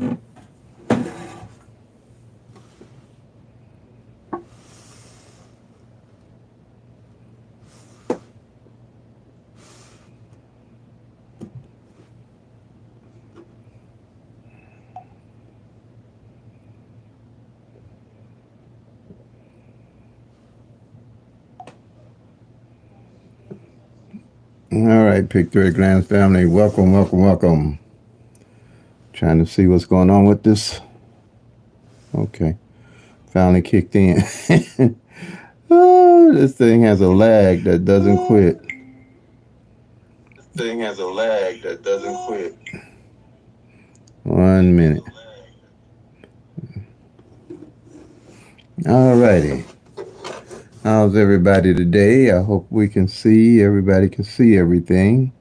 All right, PICK-3 Glance family, welcome, welcome, welcome. Trying to see what's going on with this. Okay, finally kicked in. Oh, this thing has a lag that doesn't quit. This thing has a lag that doesn't quit. 1 minute. All righty. How's everybody today? I hope we can see, everybody can see everything.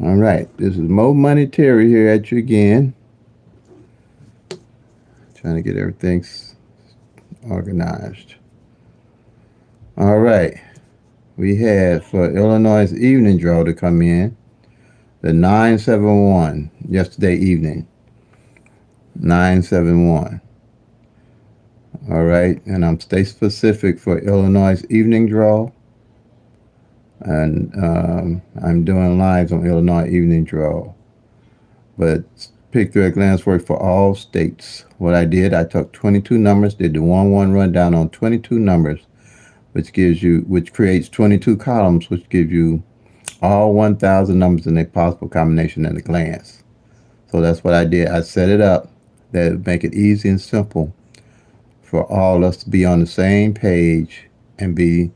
All right, this is Mo Money Terry here at you again. Trying to get everything organized. All right, we had for Illinois' evening draw to come in the 971 yesterday evening. 971. All right, and I'm state specific for Illinois' evening draw. And I'm doing lives on Illinois evening draw. But PICK-3 at glance works for all states. What I did, I took 22 numbers, did the 1-1 rundown on 22 numbers, which creates 22 columns, which gives you all 1,000 numbers in a possible combination at a glance. So that's what I did. I set it up that would make it easy and simple for all of us to be on the same page and be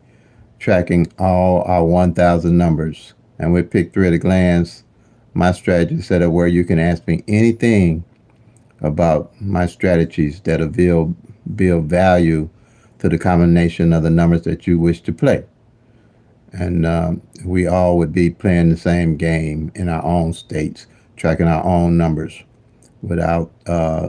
tracking all our 1,000 numbers. And with PICK-3 at a glance, my strategy is set up where you can ask me anything about my strategies that'll build value to the combination of the numbers that you wish to play. And we all would be playing the same game in our own states, tracking our own numbers without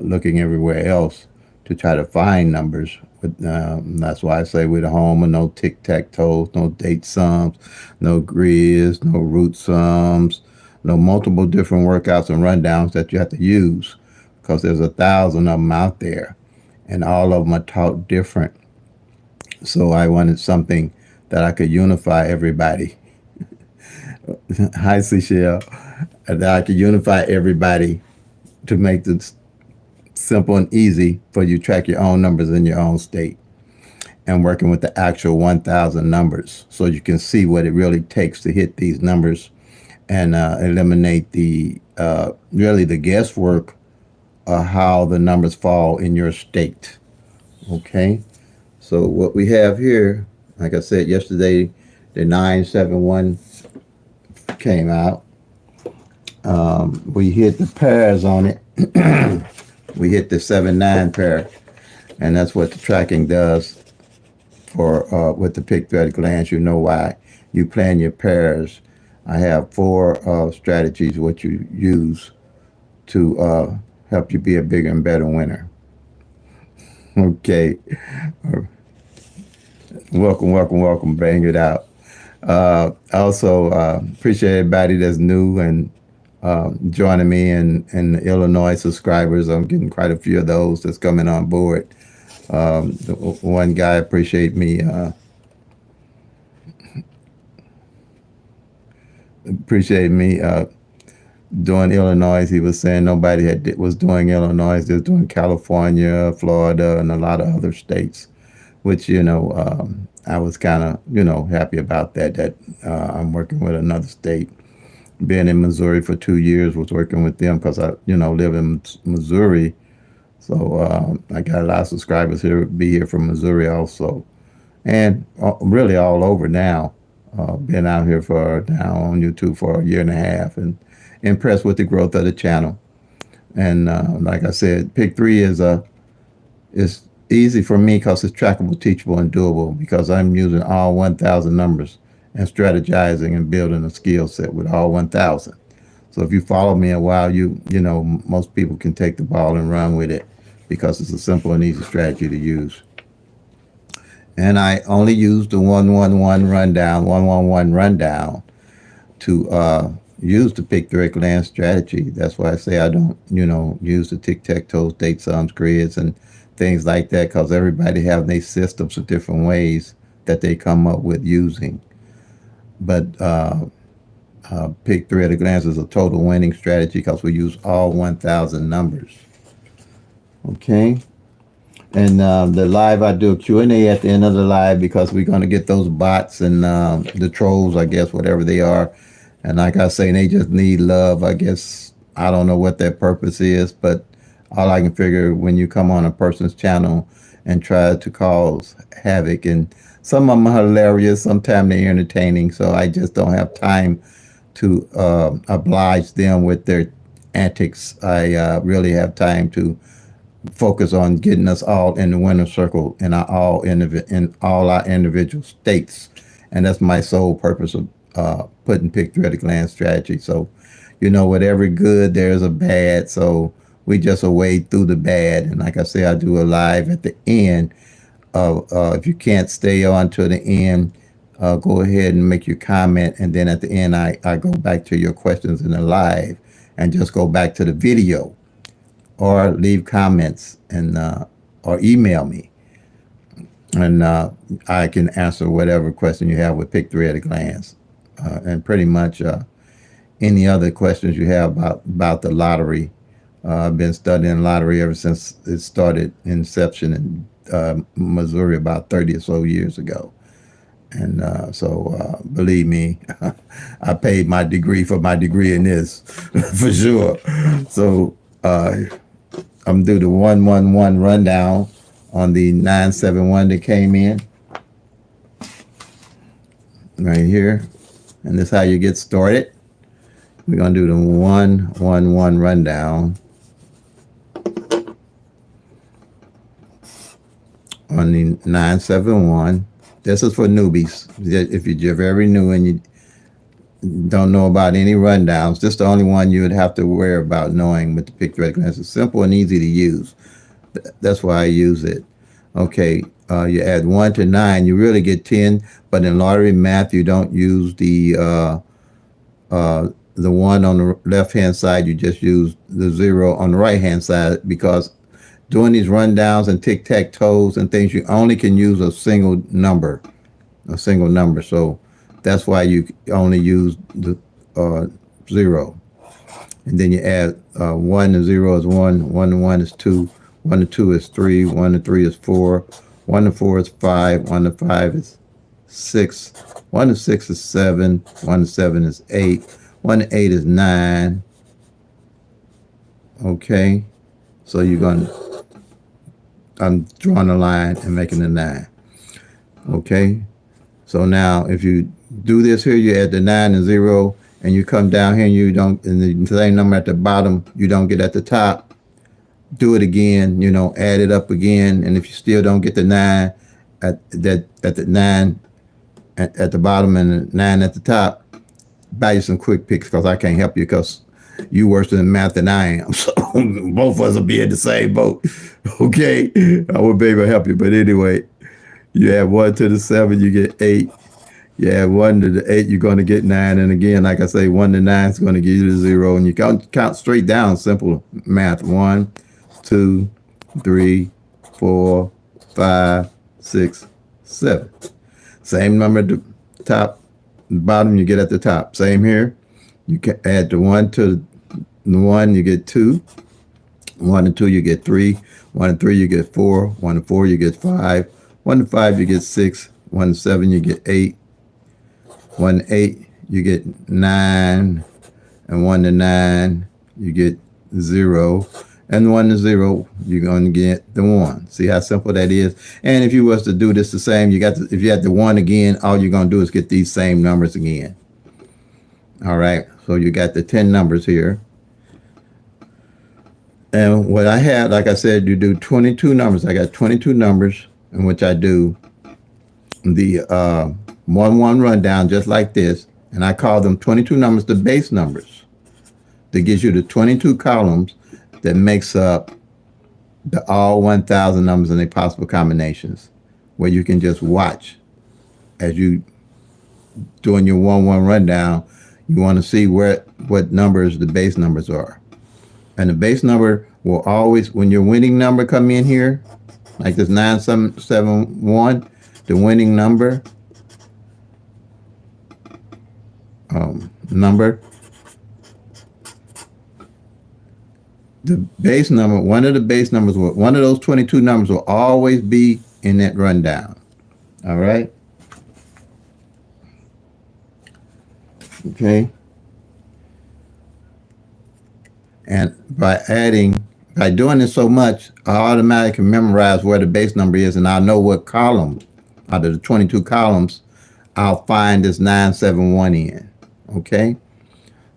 looking everywhere else to try to find numbers. That's why I say we're the home of no tic-tac-toes, no date sums, no grids, no root sums, no multiple different workouts and rundowns that you have to use, because there's 1,000 of them out there and all of them are taught different. So I wanted something that I could unify everybody. Hi, Cecile. That I could unify everybody to make this simple and easy for you to track your own numbers in your own state, and working with the actual 1,000 numbers so you can see what it really takes to hit these numbers and eliminate the really the guesswork of how the numbers fall in your state. Okay, so what we have here, like I said yesterday, the 971 came out. We hit the pairs on it. We hit the 7-9 pair, and that's what the tracking does for with the PICK-3 at a glance. You know why you plan your pairs. I have 4 strategies what you use to help you be a bigger and better winner. Okay, welcome, welcome, welcome. Bang it out. Also, appreciate everybody that's new and joining me and the Illinois subscribers. I'm getting quite a few of those that's coming on board. One guy appreciate me doing Illinois. He was saying nobody was doing Illinois. They was doing California, Florida, and a lot of other states, which I was kind of happy about that. That I'm working with another state. Being in Missouri for 2 years, was working with them because I live in Missouri. So I got a lot of subscribers here, be here from Missouri also, and really all over now. Been out here for now on YouTube for a year and a half, and impressed with the growth of the channel. And like I said, PICK-3 is easy for me because it's trackable, teachable, and doable, because I'm using all 1,000 numbers and strategizing and building a skill set with all 1,000. So if you follow me a while, most people can take the ball and run with it, because it's a simple and easy strategy to use. And I only use the 111 rundown to use the pick three glance strategy. That's why I say I don't, use the tic tac toe, date sums, grids, and things like that, because everybody have their systems of different ways that they come up with using. But pick three at a glance is a total winning strategy because we use all 1,000 numbers. Okay. And the live, I do a Q&A at the end of the live because we're going to get those bots and the trolls, I guess, whatever they are. And like I say, they just need love. I guess I don't know what their purpose is, but all I can figure when you come on a person's channel and try to cause havoc, and some of them are hilarious, sometimes they're entertaining. So I just don't have time to oblige them with their antics. I really have time to focus on getting us all in the winner circle in all our individual states, and that's my sole purpose of putting pick three at a glance strategy. So, with every good there's a bad. So we just wade through the bad, and like I say, I do a live at the end. If you can't stay on to the end, go ahead and make your comment, and then at the end, I go back to your questions in the live, and just go back to the video or leave comments and or email me, and I can answer whatever question you have with pick three at a glance, and pretty much any other questions you have about the lottery. I've been studying lottery ever since it started inception in Missouri about 30 or so years ago. And so, believe me, I paid my degree for my degree in this for sure. So, I'm do the 111 rundown on the 971 that came in right here. And this is how you get started. We're going to do the 111 rundown on the 971. This is for newbies. If you're very new and you don't know about any rundowns, this is the only one you would have to worry about knowing with the pick three at a glance. It's simple and easy to use. That's why I use it. Okay, you add 1 to 9, you really get 10, but in lottery math, you don't use the 1 on the left-hand side, you just use the 0 on the right-hand side, because doing these rundowns and tic-tac-toes and things, you only can use a single number. So that's why you only use the 0. And then you add 1 to 0 is 1, 1 to 1 is 2, 1 to 2 is 3, 1 to 3 is 4, 1 to 4 is 5, 1 to 5 is 6, 1 to 6 is 7, 1 to 7 is 8, 1 to 8 is 9. Okay, so I'm drawing a line and making a 9. Okay, so now if you do this here, you add the 9 and 0, and you come down here and you don't, and the same number at the bottom, you don't get at the top. Do it again, add it up again, and if you still don't get the 9 at the 9 at the bottom and the 9 at the top, buy you some quick picks, because I can't help you, because you worse in math than I am. So both of us will be in the same boat. Okay, I would be able to help you, but anyway, you add 1 to the 7, you get 8. You add 1 to the 8, you're going to get 9. And again, like I say, 1 to 9 is going to give you the 0. And you count straight down, simple math. 1, 2, 3, 4, 5, 6, 7. Same number at the top, bottom, you get at the top. Same here. You can add the 1 to the 1, you get 2. 1 and 2, you get 3. 1 and 3, you get 4. 1 and 4, you get 5. 1 to 5, you get 6. 1 to 7, you get 8. 1 to 8, you get 9. And 1 to 9, you get 0. And 1 to 0, you're going to get the 1. See how simple that is? And if you was to do this the same, if you had the 1 again, all you're going to do is get these same numbers again. All right, so you got the 10 numbers here. And what I had, like I said, you do 22 numbers. I got 22 numbers in which I do the 1-1 rundown just like this. And I call them 22 numbers the base numbers. That gives you the 22 columns that makes up the all 1,000 numbers and their possible combinations, where you can just watch as you doing your 1-1 rundown. You want to see what numbers the base numbers are. And the base number will always, when your winning number come in here, like this 9771, the winning number, the base number, one of the base numbers, one of those 22 numbers will always be in that rundown. All right. Okay. And by doing this so much, I automatically memorize where the base number is, and I know what column out of the 22 columns I'll find this 971 in. Okay.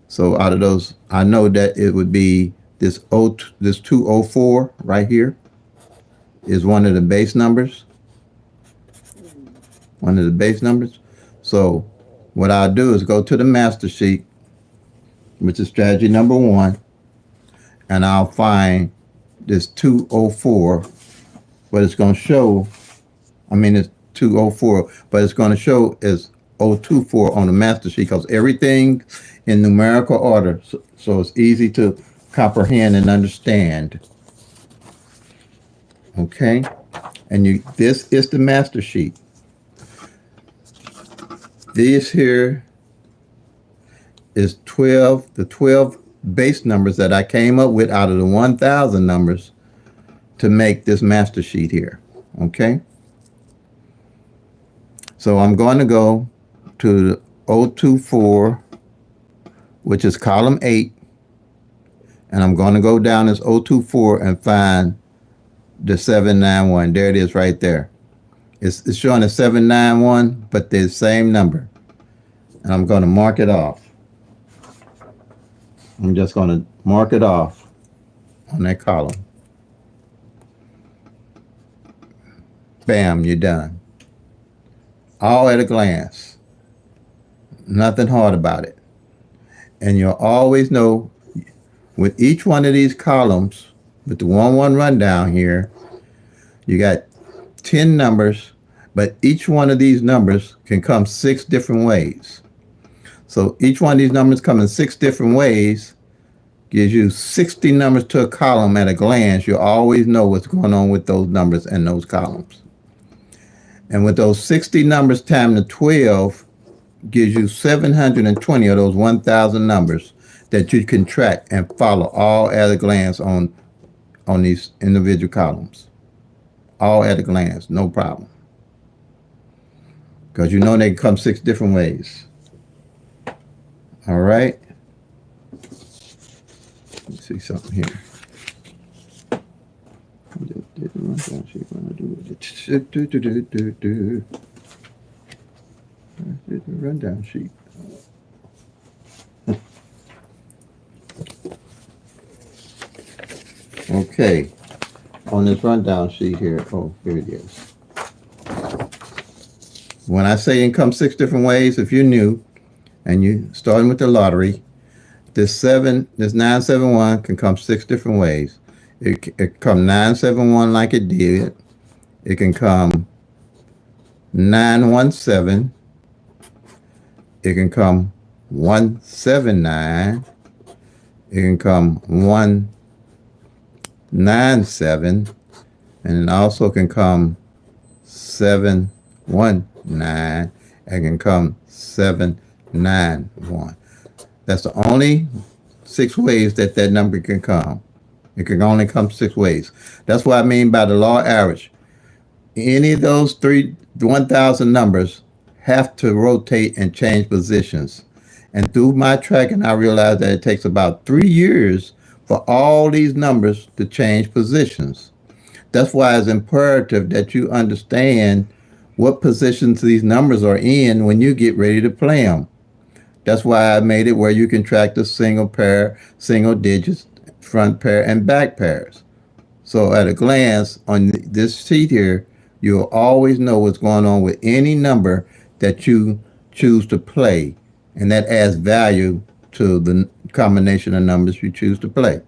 So out of those, I know that it would be this 204 right here is one of the base numbers. One of the base numbers. So what I'll do is go to the master sheet, which is strategy number 1, and I'll find this 204, but it's going to show, it's 204, but it's going to show as 024 on the master sheet because everything in numerical order, so it's easy to comprehend and understand. Okay, and this is the master sheet. This here is the 12 base numbers that I came up with out of the 1,000 numbers to make this master sheet here. Okay, so I'm going to go to the 024, which is column 8, and I'm going to go down this 024 and find the 791. There it is right there. It's showing a 791, but they're the same number. And I'm going to mark it off. I'm just going to mark it off on that column. Bam, you're done. All at a glance. Nothing hard about it. And you'll always know with each one of these columns, with the 1-1 rundown here, you got 10 numbers, but each one of these numbers can come 6 different ways. So each one of these numbers come in 6 different ways, gives you 60 numbers to a column at a glance. You always know what's going on with those numbers and those columns. And with those 60 numbers times the 12 gives you 720 of those 1,000 numbers that you can track and follow all at a glance on these individual columns. All at a glance, no problem. Because you know they can come 6 different ways. All right. Let's see something here. Rundown sheet. Okay. On this rundown sheet here. Oh, here it is. When I say it comes 6 different ways, if you're new and you starting with the lottery, this 971 can come 6 different ways. It can come 971 like it did. It can come 917. It can come 179. It can come 197. And it also can come 719. It can come 791. That's the only 6 ways that number can come. It can only come 6 ways. That's what I mean by the law average. Any of those 1,000 numbers have to rotate and change positions. And through my tracking, I realized that it takes about 3 years for all these numbers to change positions. That's why it's imperative that you understand what positions these numbers are in when you get ready to play them. That's why I made it where you can track the single pair, single digits, front pair, and back pairs. So at a glance on this sheet here, you'll always know what's going on with any number that you choose to play. And that adds value to the combination of numbers you choose to play.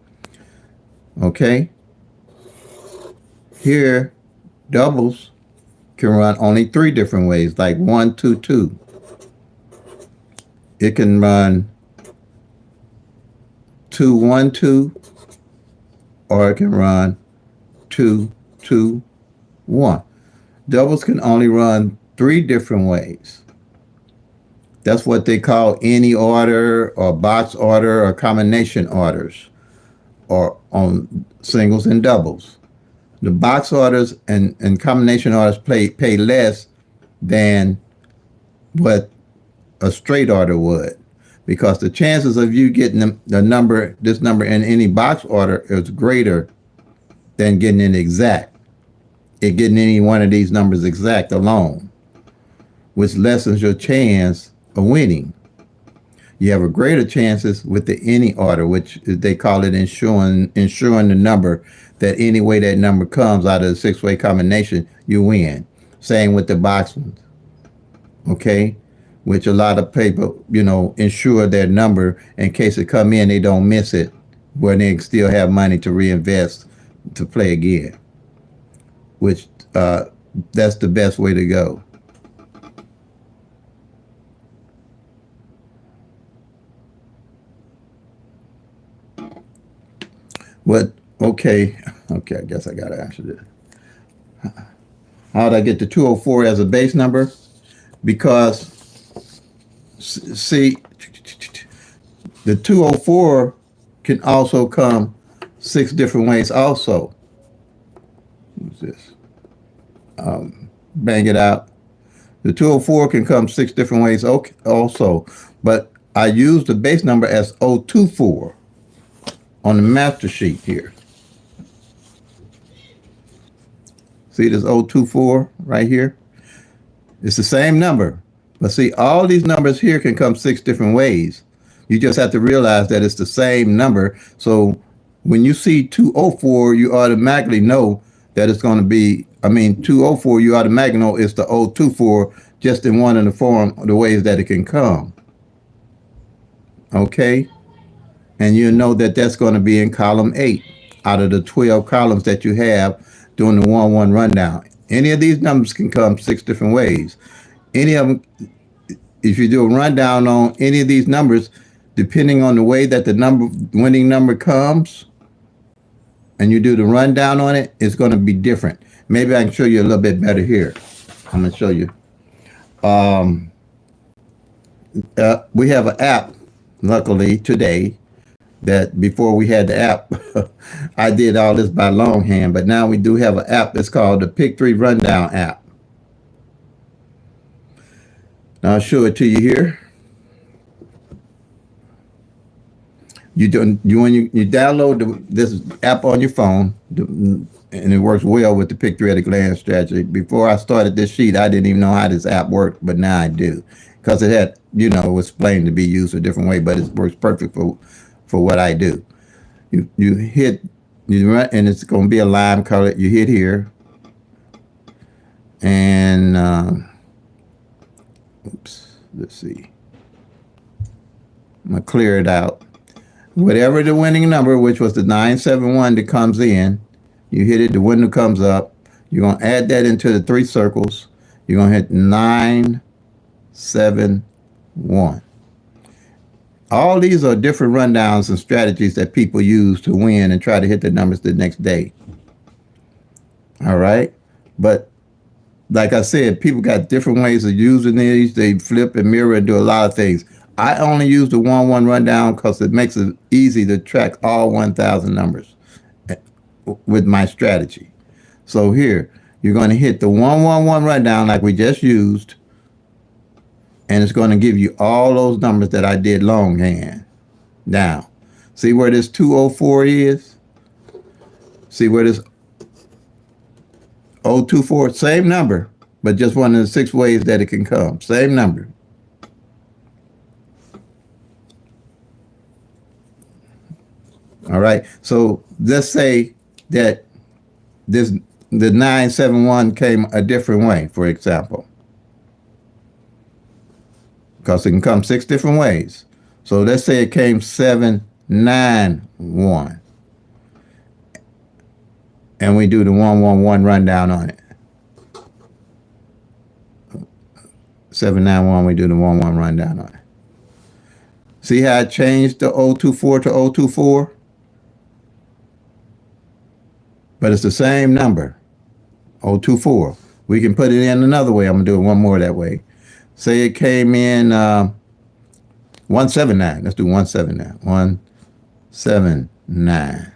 Okay? Here, doubles can run only 3 different ways, like 1, 2, 2. It can run 212, or it can run 221. Doubles can only run three different ways. That's what they call any order or box order or combination orders, or on singles and doubles. The box orders and combination orders pay less than what a straight order would, because the chances of you getting this number in any box order is greater than getting it exact. Getting any one of these numbers exact alone, which lessens your chance of winning. You have a greater chances with the any order, which they call it ensuring the number, that any way that number comes out of the six-way combination, you win. Same with the box ones. Okay? Which a lot of people, ensure their number in case it come in, they don't miss it, where they still have money to reinvest to play again. Which that's the best way to go. What? Okay, I guess I gotta answer this. How did I get the 204 as a base number? Because see, the 204 can also come six different ways. Also, what's this? Bang it out. The 204 can come six different ways. Okay, also, but I use the base number as 024 on the master sheet here. See this 024 right here? It's the same number. But see, all these numbers here can come six different ways. You just have to realize that it's the same number. So when you see 204, you automatically know that it's going to be, 204, you automatically know it's the 024, just in one of the ways that it can come. Okay? And you know that that's going to be in column 8 out of the 12 columns that you have doing the 1-1 rundown. Any of these numbers can come six different ways. Any of them, if you do a rundown on any of these numbers, depending on the way that the winning number comes, and you do the rundown on it, it's going to be different. Maybe I can show you a little bit better here. I'm going to show you. We have an app, luckily, today, that before we had the app, I did all this by longhand, but now we do have an app that's called the PICK-3 Rundown app. Now I'll show it to you here. When you download this app on your phone, and it works well with the PICK-3 at a glance strategy. Before I started this sheet, I didn't even know how this app worked, but now I do, because it had, it was explained to be used a different way, but it works perfect for what I do. You hit, you run, and it's going to be a lime color. You hit here, and let's see. I'm going to clear it out. Whatever the winning number, which was the 971 that comes in, you hit it, the window comes up. You're going to add that into the three circles. You're going to hit 971. All these are different rundowns and strategies that people use to win and try to hit the numbers the next day. All right? But like I said, people got different ways of using these. They flip and mirror and do a lot of things. I only use the 1-1 rundown because it makes it easy to track all 1,000 numbers with my strategy. So here, you're going to hit the 1-1-1 rundown like we just used, and it's going to give you all those numbers that I did longhand. Now, see where this 204 is? See where this 024, same number, but just one of the six ways that it can come. Same number. All right. So let's say that the 971 came a different way, for example, because it can come six different ways. So let's say it came 791, and we do the 1-1-1 rundown on it. 791, we do the 1-1 rundown on it. See how I changed the 024 to 024? But it's the same number, 024. We can put it in another way. I'm going to do it one more that way. Say it came in 179. Let's do 179. 179.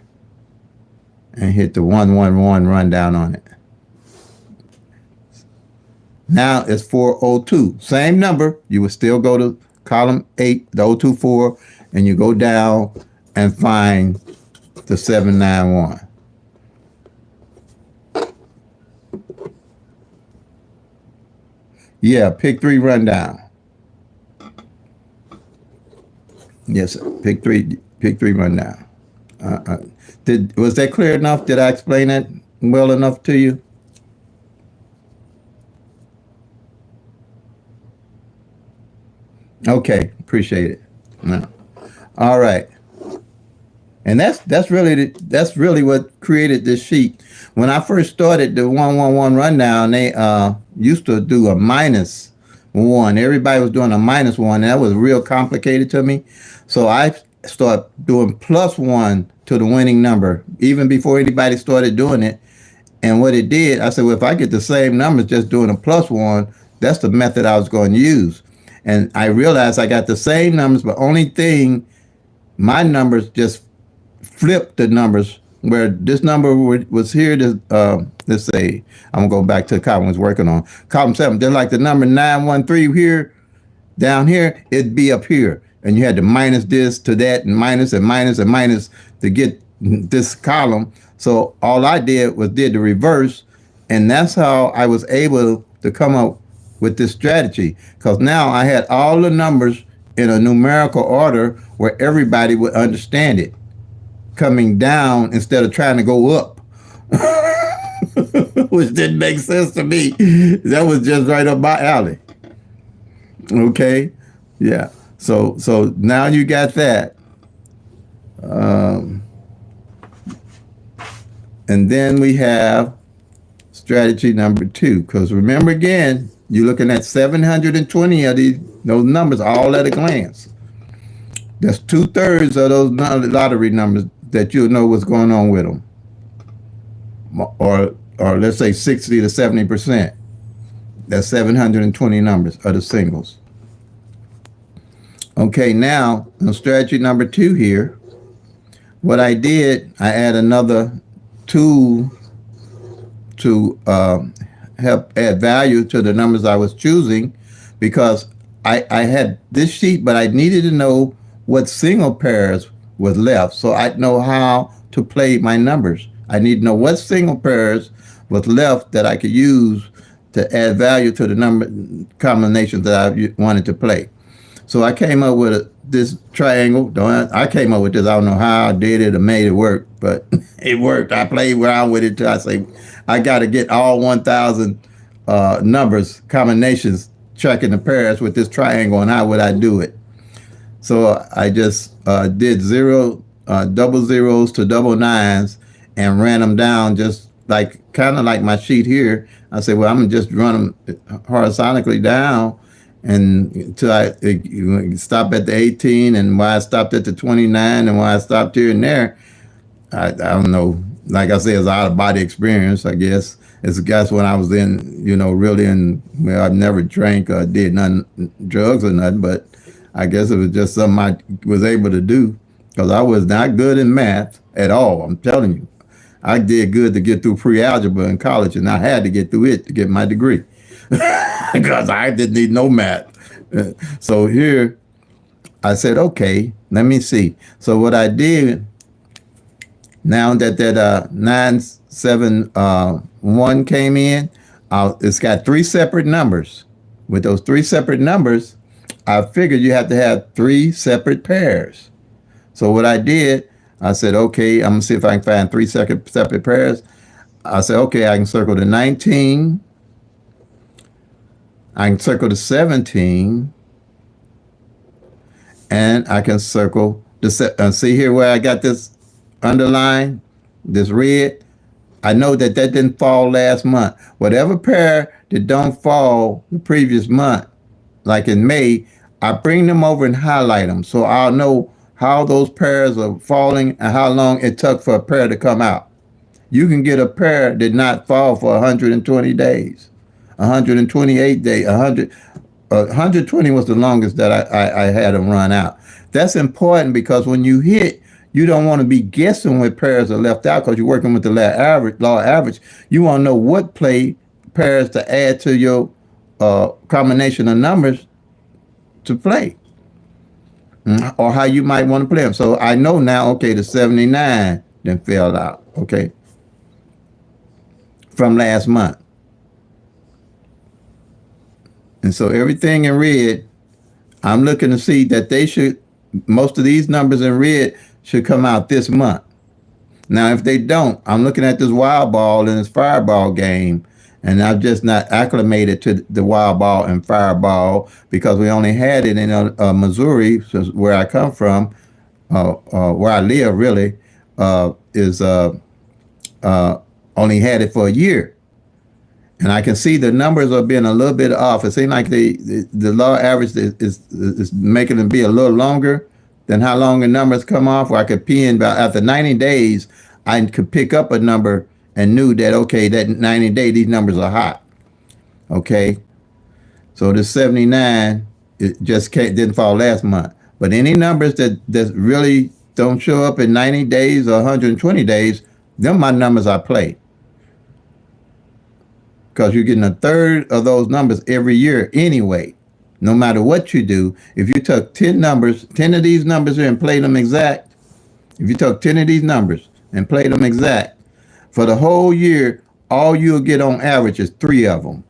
And hit the 111 rundown on it. Now it's 402. Same number. You would still go to column 8, the 024, and you go down and find the 791. Yeah, PICK-3 rundown. Yes, PICK-3 rundown. Was that clear enough? Did I explain that well enough to you? Okay, appreciate it. No. All right. And that's really what created this sheet. When I first started the 111 rundown, they used to do a -1. Everybody was doing a -1, and that was real complicated to me. So I started doing +1 to the winning number, even before anybody started doing it. And what it did, I said, well, if I get the same numbers just doing a +1, that's the method I was going to use. And I realized I got the same numbers, but only thing, my numbers just flipped the numbers where this number was here. Let's say, I'm going to go back to the column I was working on. Column 7, just like the number 913 here, down here, it'd be up here. And you had to minus this to that and minus and minus and minus to get this column. So all I did was did the reverse. And that's how I was able to come up with this strategy. Because now I had all the numbers in a numerical order where everybody would understand it, coming down instead of trying to go up, which didn't make sense to me. That was just right up my alley. Okay, yeah. So now you got that, and then we have strategy number 2. Because remember again, you're looking at 720 of those numbers all at a glance. That's 2/3 of those lottery numbers that you'll know what's going on with them, or let's say 60 to 70%. That's 720 numbers of the singles. Okay, now on strategy number 2 here, what I did, I add another tool to help add value to the numbers I was choosing, because I had this sheet, but I needed to know what single pairs was left, so I'd know how to play my numbers. I need to know what single pairs was left that I could use to add value to the number combinations that I wanted to play. So I came up with this triangle. I came up with this. I don't know how I did it or made it work, but it worked. I played around with it till I say, I got to get all 1,000 numbers, combinations, tracking the pairs with this triangle, and how would I do it? So I just did double zeros to double nines and ran them down just like, kind of like my sheet here. I said, well, I'm going to just run them horizontally down and until I stop at the 18, and why I stopped at the 29, and why I stopped here and there. I don't know. Like I said, it's out of body experience, I guess. That's when I was in, really in, well, I've never drank or did none drugs or nothing, but I guess it was just something I was able to do, because I was not good in math at all. I'm telling you, I did good to get through pre-algebra in college, and I had to get through it to get my degree because I didn't need no math. So here I said, okay, let me see. So what I did, now that 971 came in, it's got 3 separate numbers. With those 3 separate numbers, I figured you have to have 3 separate pairs. So what I did, I said, okay, I'm going to see if I can find 3 separate pairs. I said, okay, I can circle the 19. I can circle the 17. And I can circle the, see here where I got this underline, this red. I know that didn't fall last month. Whatever pair that don't fall the previous month, like in May, I bring them over and highlight them so I'll know how those pairs are falling and how long it took for a pair to come out. You can get a pair that did not fall for 120 days, 128 days, 120 was the longest that I had them run out. That's important because when you hit, you don't want to be guessing what pairs are left out because you're working with the law average. You want to know what play pairs to add to your combination of numbers to play, or how you might want to play them. So I know now, okay, the 79 then fell out, okay, from last month. And so everything in red, I'm looking to see that most of these numbers in red should come out this month. Now, if they don't, I'm looking at this wild ball and this fireball game, and I've just not acclimated to the wild ball and fireball because we only had it in Missouri, where I come from, where I live really, is only had it for a year. And I can see the numbers are being a little bit off. It seems like the law average is making them be a little longer than how long the numbers come off. Where I could pin about after 90 days, I could pick up a number and knew that, okay, that 90 day, these numbers are hot. Okay. So the 79, it just didn't fall last month. But any numbers that really don't show up in 90 days or 120 days, them my numbers I play. Because you're getting a third of those numbers every year anyway. No matter what you do, if you took 10 numbers, 10 of these numbers here and played them exact, if you took 10 of these numbers and played them exact, for the whole year, all you'll get on average is 3 of them.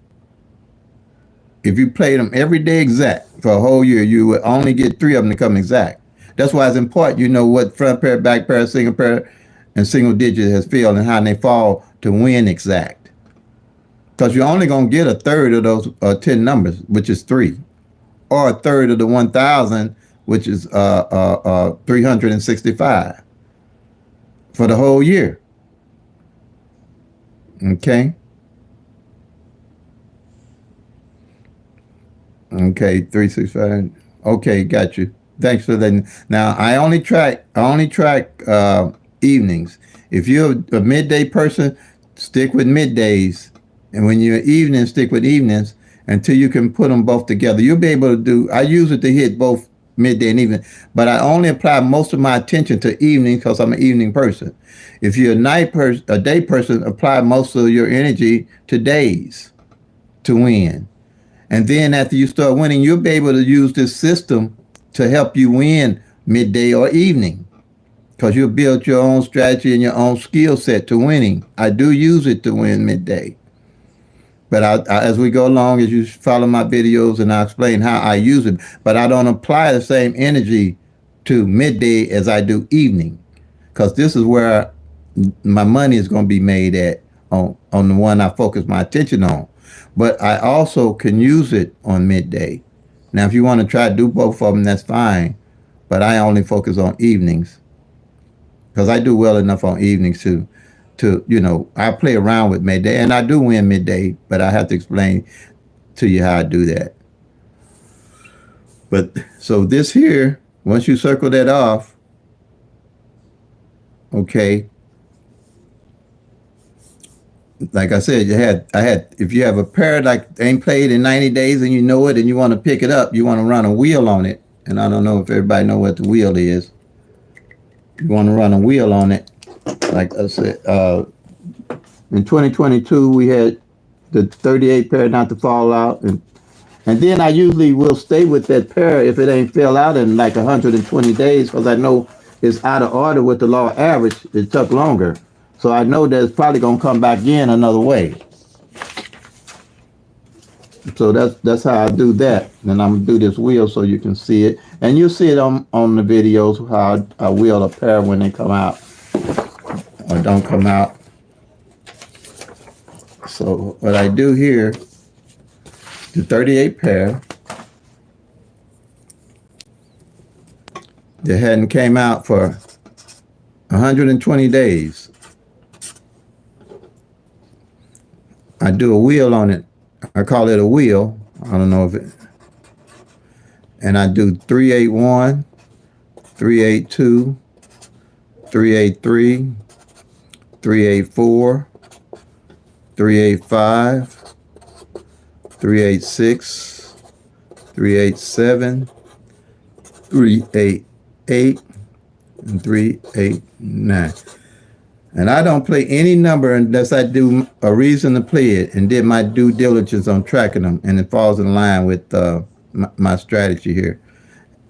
If you played them every day exact for a whole year, you would only get 3 of them to come exact. That's why it's important you know what front pair, back pair, single pair, and single digit has failed and how they fall to win exact. Because you're only going to get a third of those 10 numbers, which is 3, or a third of the 1,000, which is 365 for the whole year. Okay. Okay, 365. Okay, got you. Thanks for that. Now I only track evenings. If you're a midday person, stick with middays. And when you're evening, stick with evenings until you can put them both together. You'll be able to do, I use it to hit both midday and evening, but I only apply most of my attention to evening because I'm an evening person. If you're a day person, apply most of your energy to days to win. And then after you start winning, you'll be able to use this system to help you win midday or evening because you'll build your own strategy and your own skill set to winning. I do use it to win midday. But as we go along, as you follow my videos, and I explain how I use it, but I don't apply the same energy to midday as I do evening, because this is where my money is going to be made at on the one I focus my attention on. But I also can use it on midday. Now, if you want to try to do both of them, that's fine. But I only focus on evenings because I do well enough on evenings to I play around with midday, and I do win midday, but I have to explain to you how I do that. But so this here, once you circle that off, okay, like I said, if you have a pair like ain't played in 90 days and you know it and you want to pick it up, you want to run a wheel on it. And I don't know if everybody know what the wheel is. You want to run a wheel on it. Like I said, in 2022, we had the 38 pair not to fall out. And then I usually will stay with that pair if it ain't fell out in like 120 days because I know it's out of order with the law average. It took longer. So I know that it's probably going to come back in another way. So that's how I do that. And I'm going to do this wheel so you can see it. And you'll see it on the videos how I wheel a pair when they come out. Or don't come out. So what I do here, the 38 pair that hadn't came out for 120 days, I do a wheel on it. I call it a wheel. I don't know if it, and I do 381, 382, 383, 384, 385, 386, 387, 388, and 389. And I don't play any number unless I do a reason to play it and did my due diligence on tracking them, and it falls in line with my strategy here.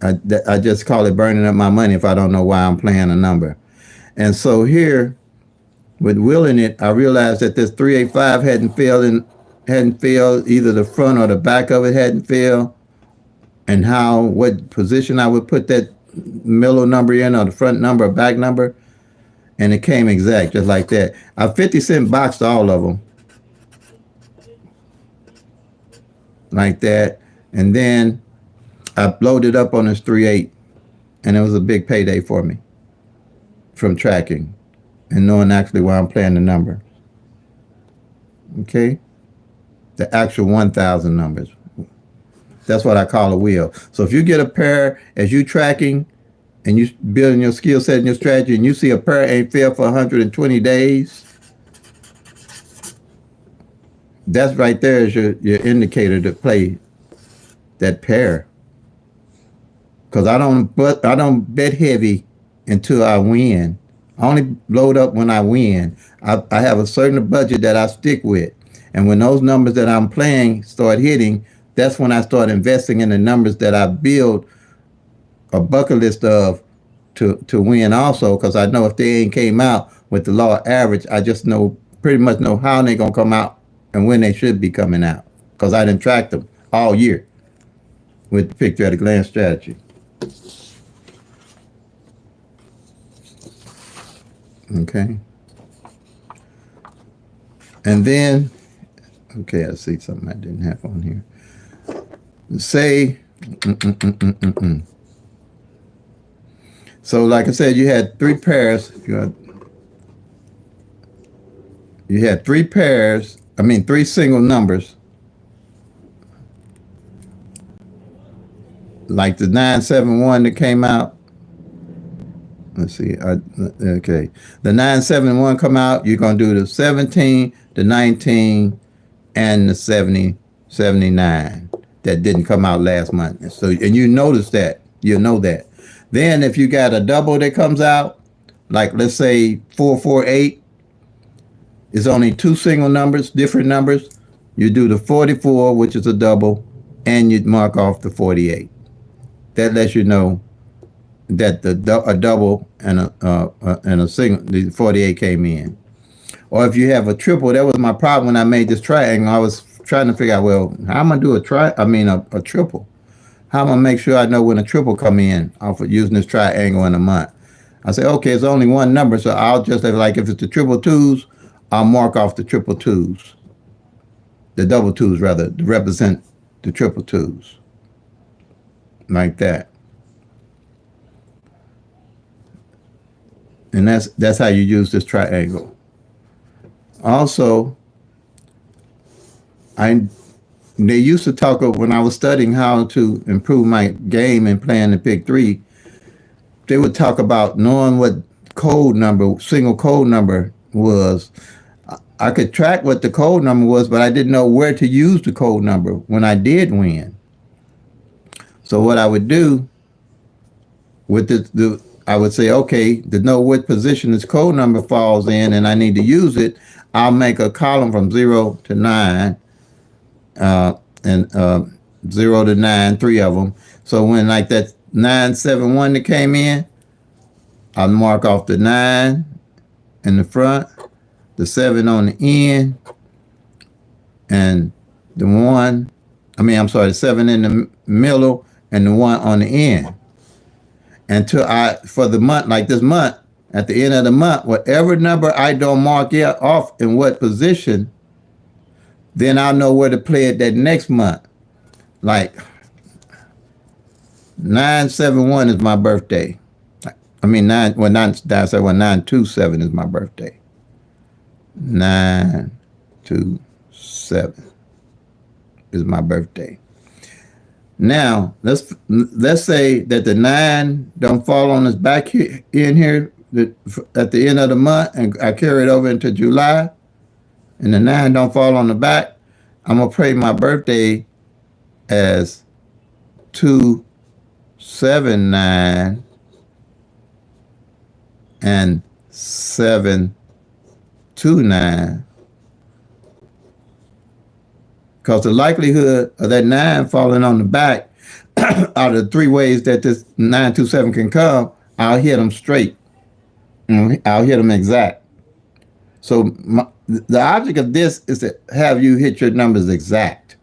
I just call it burning up my money if I don't know why I'm playing a number. And so here, with willing it, I realized that this 385 hadn't failed, either the front or the back of it hadn't failed, and what position I would put that middle number in, or the front number or back number, and it came exact just like that. I 50-cent boxed all of them like that, and then I loaded up on this 3.8, and it was a big payday for me from tracking and knowing actually why I'm playing the number. Okay, the actual 1,000 numbers. That's what I call a wheel. So if you get a pair as you tracking and you building your skill set and your strategy, and you see a pair ain't failed for 120 days, that's right there is your indicator to play that pair. Because I don't bet heavy until I win. I only load up when I win. I have a certain budget that I stick with, and when those numbers that I'm playing start hitting, that's when I start investing in the numbers that I build a bucket list of to win also, because I know if they ain't came out with the law average, I just pretty much know how they're going to come out and when they should be coming out, because I didn't track them all year with the PICK-3 at a glance strategy. Okay. And then, okay, I see something I didn't have on here. Say, so like I said, you had three pairs. You had three single numbers, like the 971 that came out. Let's see. Okay, the 971 come out. You're gonna do the 17, the 19, and the 79 that didn't come out last month. So, and you notice that, you know that. Then if you got a double that comes out, like let's say 448, it's only two single numbers, different numbers. You do the 44, which is a double, and you mark off the 48. That lets you know that a double and a single, the 48 came in. Or if you have a triple, that was my problem when I made this triangle. I was trying to figure out, well, how am I do a triple? How am I make sure I know when a triple come in off of using this triangle in a month? I say, okay, it's only one number, so I'll just have, like, if it's the triple twos, I'll mark off the triple twos, the double twos rather, to represent the triple twos, like that. And that's how you use this triangle. Also, they used to talk of, when I was studying how to improve my game and playing the PICK-3, they would talk about knowing what single code number was. I could track what the code number was, but I didn't know where to use the code number when I did win. So what I would do with I would say, okay, to know what position this code number falls in and I need to use it, I'll make a column from 0 to 9, and 0 to 9, three of them. So when like that 971 that came in, I'll mark off the 9 in the front, the 7 on the end, and the 7 in the middle and the 1 on the end. Until for the month, like this month, at the end of the month, whatever number I don't mark off in what position, then I'll know where to play it that next month. Like 971 is my birthday. 927 is my birthday. 927 is my birthday. Now let's say that the 9 don't fall on its back in here at the end of the month, and I carry it over into July, and the 9 don't fall on the back. I'm gonna pray my birthday as 279 and 729, because the likelihood of that 9 falling on the back out of the three ways that this 927 can come, I'll hit them straight. I'll hit them exact. So the object of this is to have you hit your numbers exact.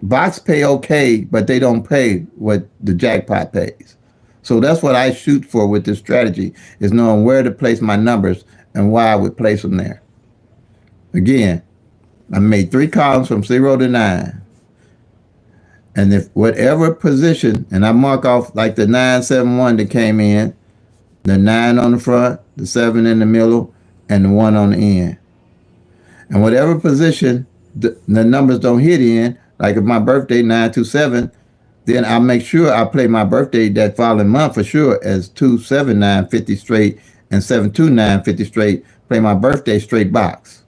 Box pay okay, but they don't pay what the jackpot pays. So that's what I shoot for with this strategy, is knowing where to place my numbers and why I would place them there. Again, I made 3 columns from 0 to 9. And if whatever position, and I mark off like the 971 that came in, the 9 on the front, the 7 in the middle, and the 1 on the end. And whatever position the numbers don't hit in, like if my birthday 927, then I'll make sure I play my birthday that following month for sure as 279 50 straight and 729 50 straight. Play my birthday straight box.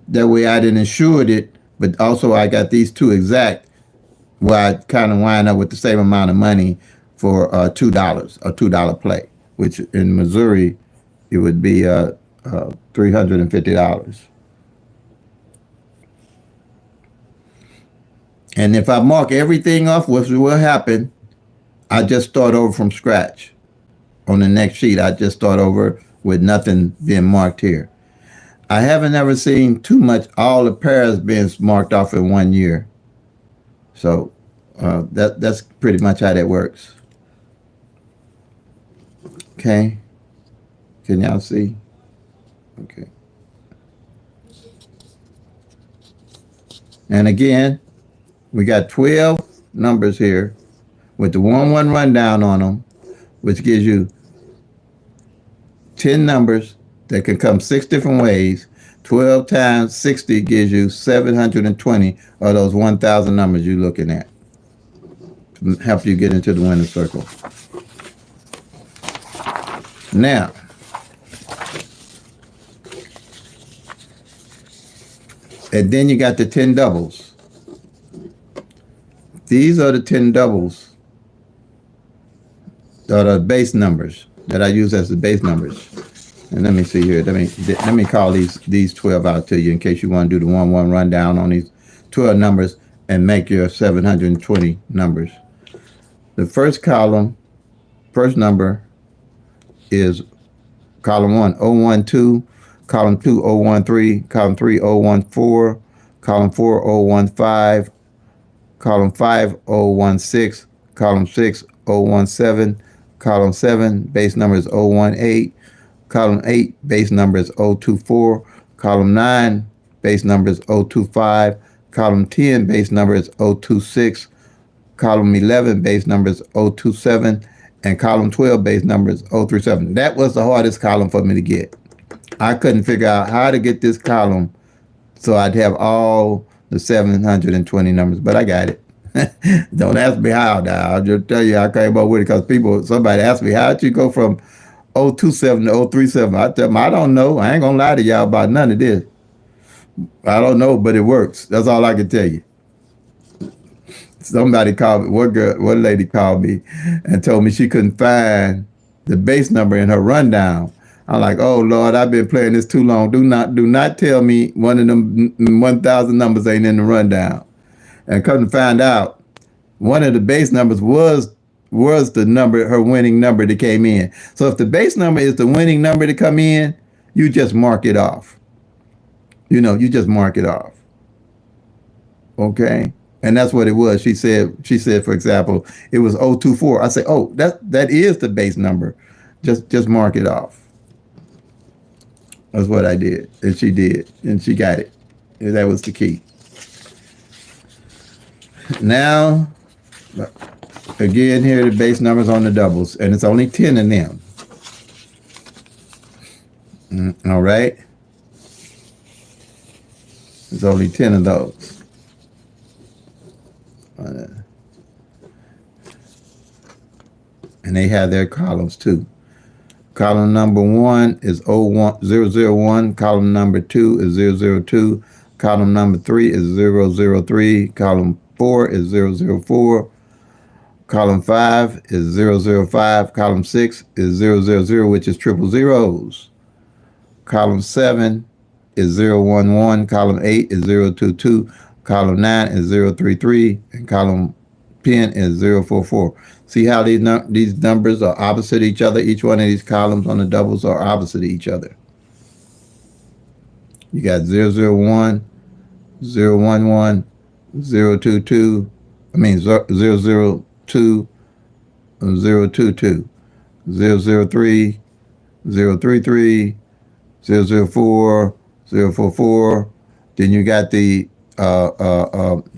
That way I didn't insured it, but also I got these 2 exact, where I kind of wind up with the same amount of money for $2, a $2 play, which in Missouri it would be $350. And if I mark everything off, which will happen, I just start over from scratch. On the next sheet, I just start over with nothing being marked here. I haven't ever seen too much, all the pairs being marked off in 1 year. So that's pretty much how that works. Okay. Can y'all see? Okay. And again, we got 12 numbers here with the 1-1 rundown on them, which gives you 10 numbers that can come 6 different ways. 12 times 60 gives you 720 of those 1,000 numbers you're looking at to help you get into the winner's circle. Now, and then you got the 10 doubles. These are the 10 doubles that are base numbers that I use as the base numbers. And let me see here. Let me call these 12 out to you in case you want to do the 1-1 rundown on these 12 numbers and make your 720 numbers. The first column, first number is column 1, 012, column 2, 013, column 3, 014, column 4, 015, column 5, 016, column 6, 017, column 7, base number is 018, column 8, base number is 024, column 9, base number is 025, column 10, base number is 026, column 11, base number is 027, and column 12, base number is 037. That was the hardest column for me to get. I couldn't figure out how to get this column so I'd have all the 720 numbers, but I got it. Don't ask me how now. I'll just tell you I came up with it because somebody asked me, how'd you go from 027 to 037? I tell them, I don't know. I ain't going to lie to y'all about none of this. I don't know, but it works. That's all I can tell you. Somebody called me, one lady called me and told me she couldn't find the base number in her rundown. I'm like, oh Lord, I've been playing this too long. Do not tell me one of them 1,000 numbers ain't in the rundown. And come to find out, one of the base numbers was the number, her winning number that came in. So if the base number is the winning number to come in, you just mark it off. You just mark it off. Okay? And that's what it was. She said, for example, it was 024. I said, oh, that is the base number. Just mark it off. That's what I did. And she did. And she got it. And that was the key. Now, again, here are the base numbers on the doubles. And it's only 10 in them. All right? There's only 10 of those. And they have their columns too. Column number 1 is 001. Column number 2 is 002. Column number 3 is 003. Column 4 is 004. Column 5 is 005. Column 6 is 000, which is triple zeros. Column 7 is 011. Column 8 is 022. Column 9 is 033. And column 10 is 044. See how these numbers are opposite each other? Each one of these columns on the doubles are opposite each other. You got 001, 011, 022, 002, 022, 003, 033, 004, 044. Then you got the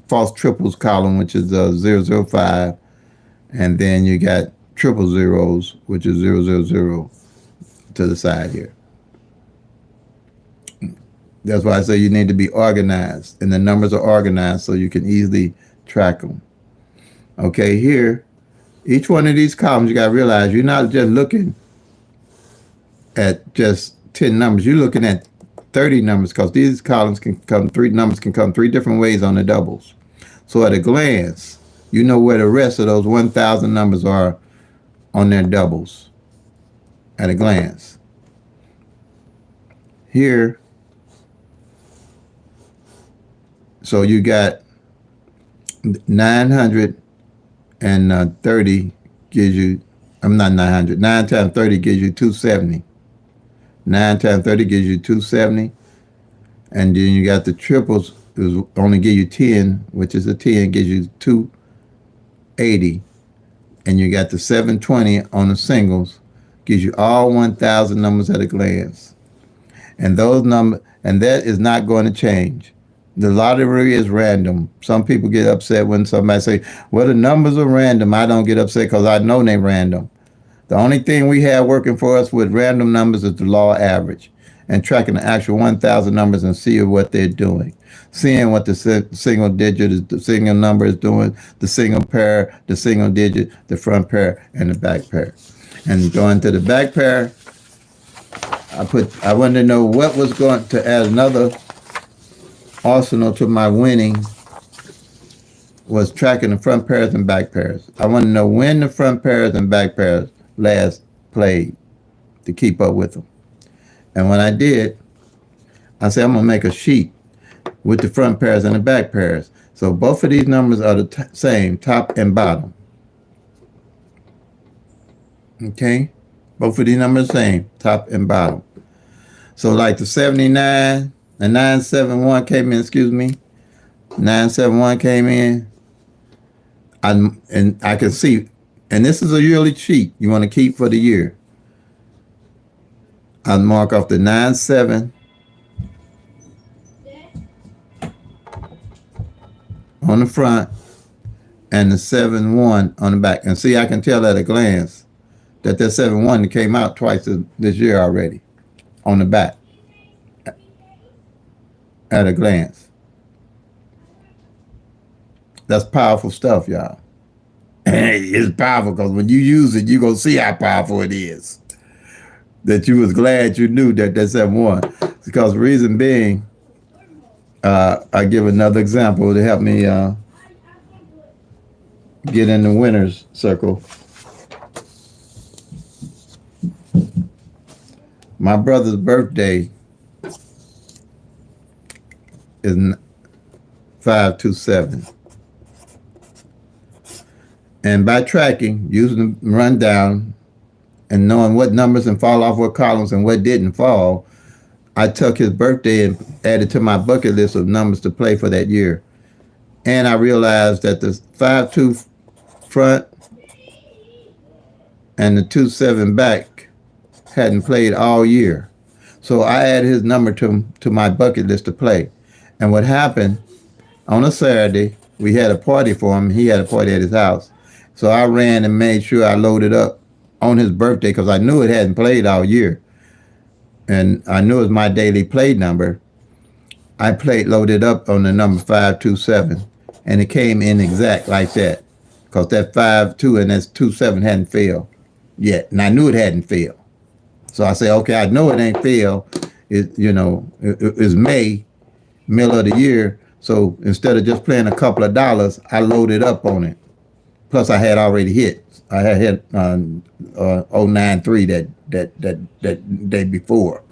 false triples column, which is 005. And then you got triple zeros, which is 000 to the side here. That's why I say you need to be organized. And the numbers are organized so you can easily track them. Okay, here, each one of these columns, you got to realize you're not just looking at just 10 numbers. You're looking at 30 numbers because these columns can come, numbers can come 3 different ways on the doubles. So at a glance, you know where the rest of those 1,000 numbers are on their doubles at a glance. Here, so you got 930 gives you, I'm not 900, 9 times 30 gives you 270. 9 times 30 gives you 270. And then you got the triples, only give you 10, which is a 10, gives you 280. And you got the 720 on the singles, gives you all 1,000 numbers at a glance. And those numbers, and that is not going to change. The lottery is random. Some people get upset when somebody say, well, the numbers are random. I don't get upset because I know they're random. The only thing we have working for us with random numbers is the law average and tracking the actual 1,000 numbers and seeing what they're doing. Seeing what the single digit is, the single number is doing, the single pair, the single digit, the front pair, and the back pair. And going to the back pair, I wanted to know what was going to add another arsenal to my winning was tracking the front pairs and back pairs. I want to know when the front pairs and back pairs last played to keep up with them. And when I did, I said I'm going to make a sheet with the front pairs and the back pairs. So both of these numbers are the same, top and bottom. Okay? Both of these numbers are the same, top and bottom. So like the 79, the 971 came in, 971 came in. And I can see, and this is a yearly sheet you want to keep for the year. I'll mark off the 97 on the front and the 71 on the back. And see, I can tell at a glance that 71 came out twice this year already on the back at a glance. That's powerful stuff, y'all. It's powerful because when you use it, you're going to see how powerful it is. That you was glad you knew that 71. Because the reason being, I give another example to help me get in the winner's circle. My brother's birthday is 527. And by tracking, using the rundown, and knowing what numbers and fall off what columns and what didn't fall, I took his birthday and added to my bucket list of numbers to play for that year. And I realized that the 5-2 front and the 2-7 back hadn't played all year. So I added his number to my bucket list to play. And what happened, on a Saturday, we had a party for him. He had a party at his house. So I ran and made sure I loaded up on his birthday because I knew it hadn't played all year. And I knew it was my daily play number. I loaded up on the number 527. and it came in exact like that, because that 5-2 and that 2-7 hadn't failed yet, and I knew it hadn't failed. So I say, okay, I know it ain't failed. It's May, middle of the year. So instead of just playing a couple of dollars, I loaded up on it. Plus, I had already hit. I had hit 093 that day before,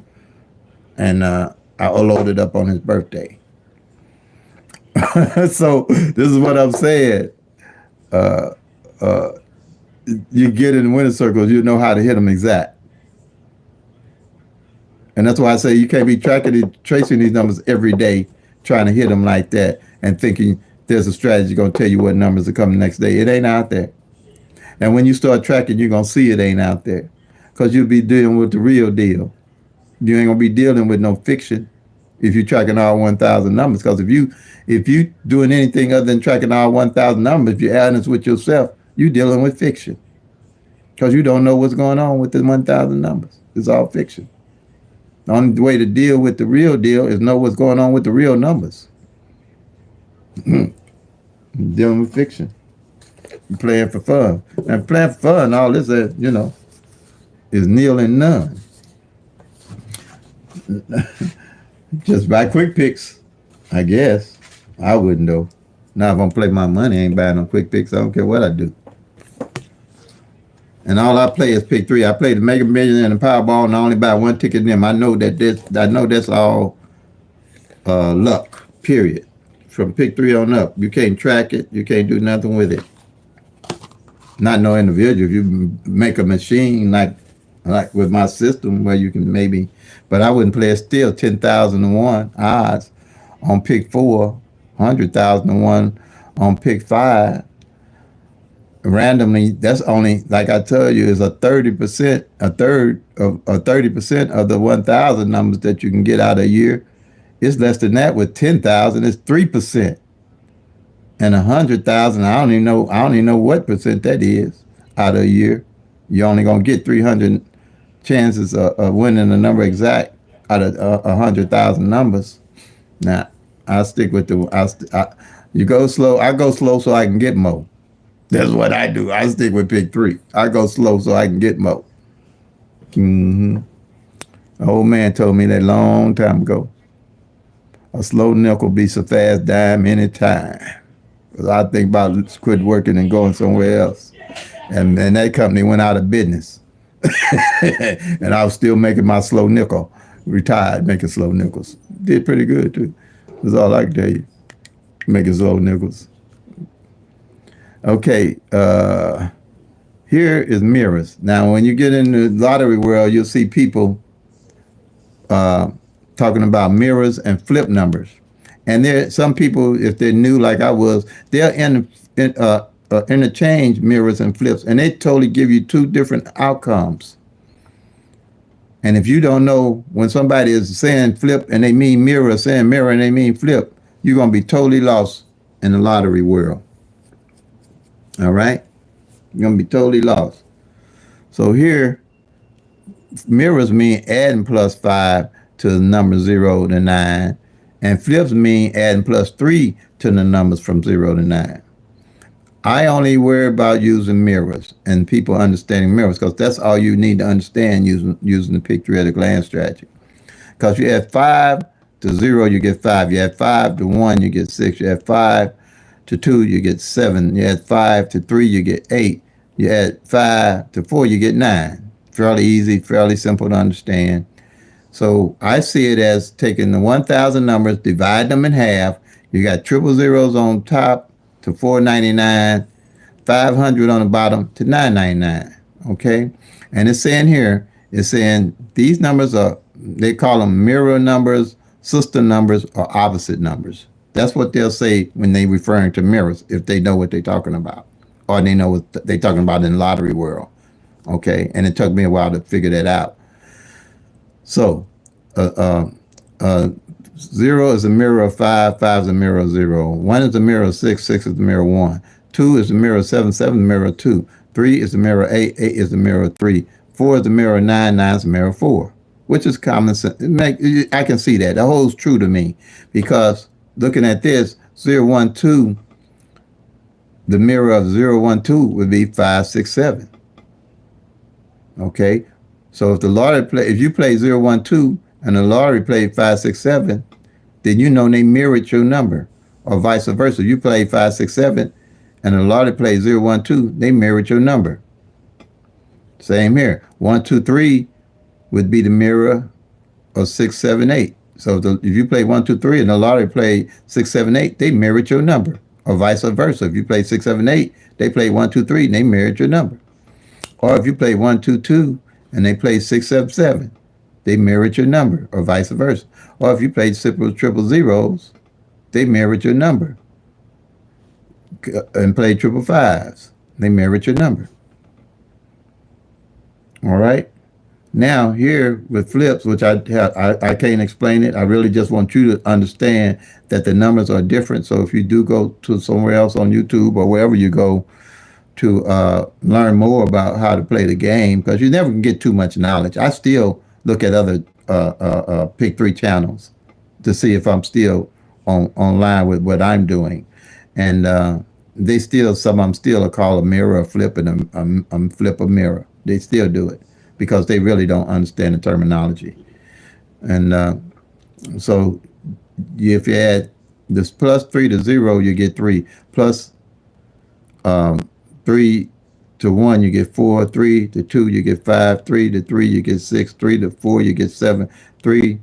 and I loaded up on his birthday. So this is what I'm saying. Uh, uh, you get in the winning circles, you know how to hit them exact. And that's why I say you can't be tracing these numbers every day, trying to hit them like that, and thinking there's a strategy going to tell you what numbers are coming next day. It ain't out there. And when you start tracking, you're going to see it ain't out there, because you'll be dealing with the real deal. You ain't going to be dealing with no fiction if you're tracking all 1,000 numbers. Because if you doing anything other than tracking all 1,000 numbers, if you're honest with yourself, you're dealing with fiction, because you don't know what's going on with the 1,000 numbers. It's all fiction. The only way to deal with the real deal is know what's going on with the real numbers. Dealing with fiction. You're playing for fun. And playing for fun, all this is nil and none. Just buy quick picks, I guess. I wouldn't though. Now if I'm play my money, I ain't buying no quick picks. I don't care what I do. And all I play is pick three. I play the Mega Million and the Powerball, and I only buy one ticket in them. I know that's all luck. Period. From pick three on up, you can't track it. You can't do nothing with it. Not no individual. If you make a machine like with my system where you can maybe, but I wouldn't play it still 10,001 odds on pick four, 100,001 on pick five. Randomly, that's only, like I tell you, is a 30%, a third of 30% of the 1,000 numbers that you can get out a year. It's less than that with 10,000. It's 3%, and 100,000. I don't even know what percent that is out of a year. You're only gonna get 300 chances of winning the number exact out of 100,000 numbers. Now, I stick with you go slow. I go slow so I can get more. That's what I do. I stick with pick three. I go slow so I can get more. The old man told me that long time ago. A slow nickel beats a fast dime anytime. Because I think about quit working and going somewhere else. And that company went out of business. And I was still making my slow nickel. Retired making slow nickels. Did pretty good too. That's all I can tell you. Making slow nickels. Okay, here is mirrors. Now, when you get in the lottery world, you'll see people talking about mirrors and flip numbers. And there, some people, if they're new like I was, they'll interchange mirrors and flips, and they totally give you two different outcomes. And if you don't know when somebody is saying flip and they mean mirror, or saying mirror and they mean flip, you're going to be totally lost in the lottery world. All right? You're going to be totally lost. So here, mirrors mean adding +5 to the number 0 to 9. And flips mean adding +3 to the numbers from 0 to 9. I only worry about using mirrors and people understanding mirrors, because that's all you need to understand using the pick-3 at a glance strategy. Because you add 5 to 0, you get 5. You add 5 to 1, you get 6. You add 5 to 2, you get 7. You add 5 to 3, you get 8. You add 5 to 4, you get 9. Fairly easy, fairly simple to understand. So I see it as taking the 1,000 numbers, divide them in half. You got triple zeros on top to 499, 500 on the bottom to 999. Okay, and it's saying here, it's saying these numbers are, they call them mirror numbers, sister numbers, or opposite numbers. That's what they'll say when they referring to mirrors, if they know what they're talking about, or they know what they're talking about in the lottery world. Okay, and it took me a while to figure that out. So, 0 is a mirror of 5, 5 is a mirror of 0. 1 is a mirror of 6, 6 is the mirror of 1. 2 is the mirror of 7, 7 is the mirror of 2. 3 is the mirror of 8, 8 is the mirror of 3. 4 is the mirror of 9, 9 is the mirror of 4, which is common sense. I can see that. That holds true to me, because looking at this, 0, 1, 2 the mirror of 0, 1, 2 would be 5, 6, 7. Okay, so if the lottery play, if you play 0, 1, 2 and the lottery played 5, 6, 7, then you know they mirrored your number, or vice versa. You play 5, 6, 7, and the lottery plays 0, 1, 2, they mirrored your number. Same here. 1, 2, 3 would be the mirror of 6, 7, 8. So if you play 1, 2, 3 and the lottery played 6, 7, 8, they mirrored your number, or vice versa. If you play 6, 7, 8, they play 1, 2, 3 and they mirrored your number. Or if you play 1, 2, 2 and they play 6, 7, 7, they mirrored your number, or vice versa. Or if you played triple zeros, they mirrored your number. And played triple fives, they mirrored your number. All right. Now here with flips, which I can't explain it. I really just want you to understand that the numbers are different. So if you do go to somewhere else on YouTube or wherever you go to learn more about how to play the game, because you never can get too much knowledge. I still look at other PICK-3 channels to see if I'm still online with what I'm doing, and they still, some of them still call a mirror a flip and a flip a mirror. They still do it because they really don't understand the terminology. And so if you add this +3 to 0, you get 3. Plus 3 to 1, you get 4. 3 to 2, you get 5. 3 to 3, you get 6. 3 to 4, you get 7. 3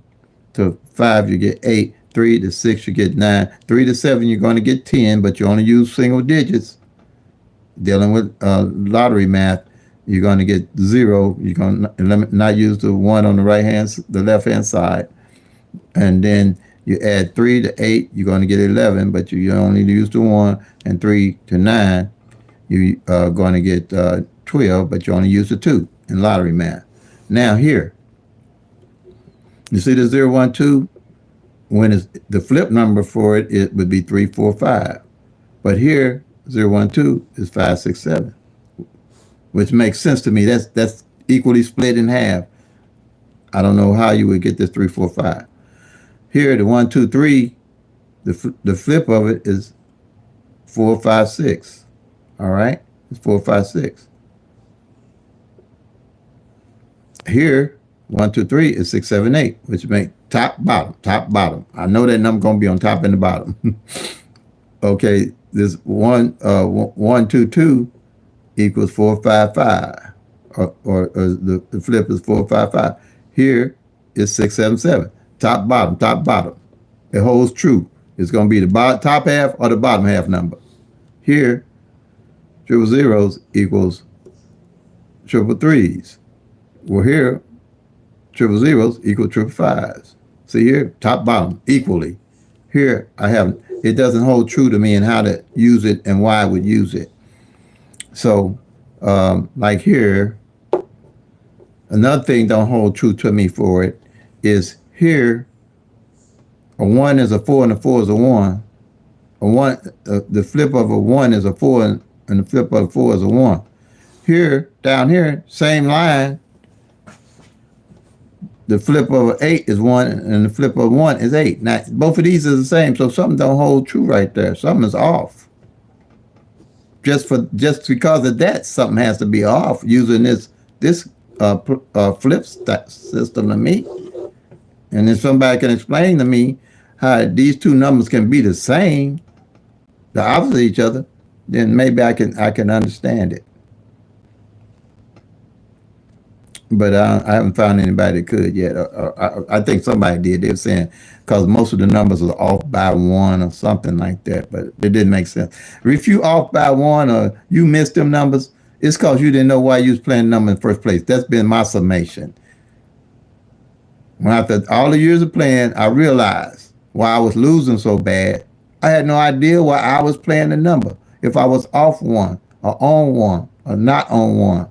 to 5, you get 8. 3 to 6, you get 9. 3 to 7, you're going to get 10, but you only use single digits. Dealing with lottery math, you're going to get 0. You're going to not use the 1 on the left hand side. And then you add 3 to 8, you're going to get 11, but you only use the 1. And 3 to 9, you are going to get 12, but you only use the 2 in lottery math. Now here, you see the 0, 1, 2? When it's the flip number for it, it would be 3, 4, 5. But here, 0, 1, 2 is 5, 6, 7, which makes sense to me. That's equally split in half. I don't know how you would get this 3, 4, 5. Here, the 1, 2, 3, the flip of it is 4, 5, 6. All right, it's 4, 5, 6. Here, 1, 2, 3 is 6, 7, 8, which makes top, bottom. I know that number going to be on top and the bottom. Okay, this 1, 2, 2 equals 4, 5, 5. Or the flip is 4, 5, 5. Here is 6, 7, 7. Top, bottom. It holds true. It's going to be the top half or the bottom half number. Here, triple zeros equals triple threes. Well, here, triple zeros equal triple fives. See here, top, bottom, equally. Here, it doesn't hold true to me in how to use it and why I would use it. So, like here, another thing don't hold true to me for it is here, a 1 is a 4 and a 4 is a 1. The flip of a 1 is a 4 and the flip of a 4 is a 1. Here, down here, same line, the flip of an 8 is 1 and the flip of 1 is 8. Now, both of these are the same, so something don't hold true right there. Something is off. Just because of that, something has to be off using this flip system to me. And if somebody can explain to me how these two numbers can be the same, the opposite of each other, then maybe I can understand it. But I haven't found anybody that could yet. I think somebody did. They were saying because most of the numbers are off by 1 or something like that, but it didn't make sense. If you off by 1 or you missed them numbers, it's because you didn't know why you was playing the number in the first place. That's been my summation. When after all the years of playing, I realized why I was losing so bad. I had no idea why I was playing the number. If I was off 1 or on 1 or not on 1.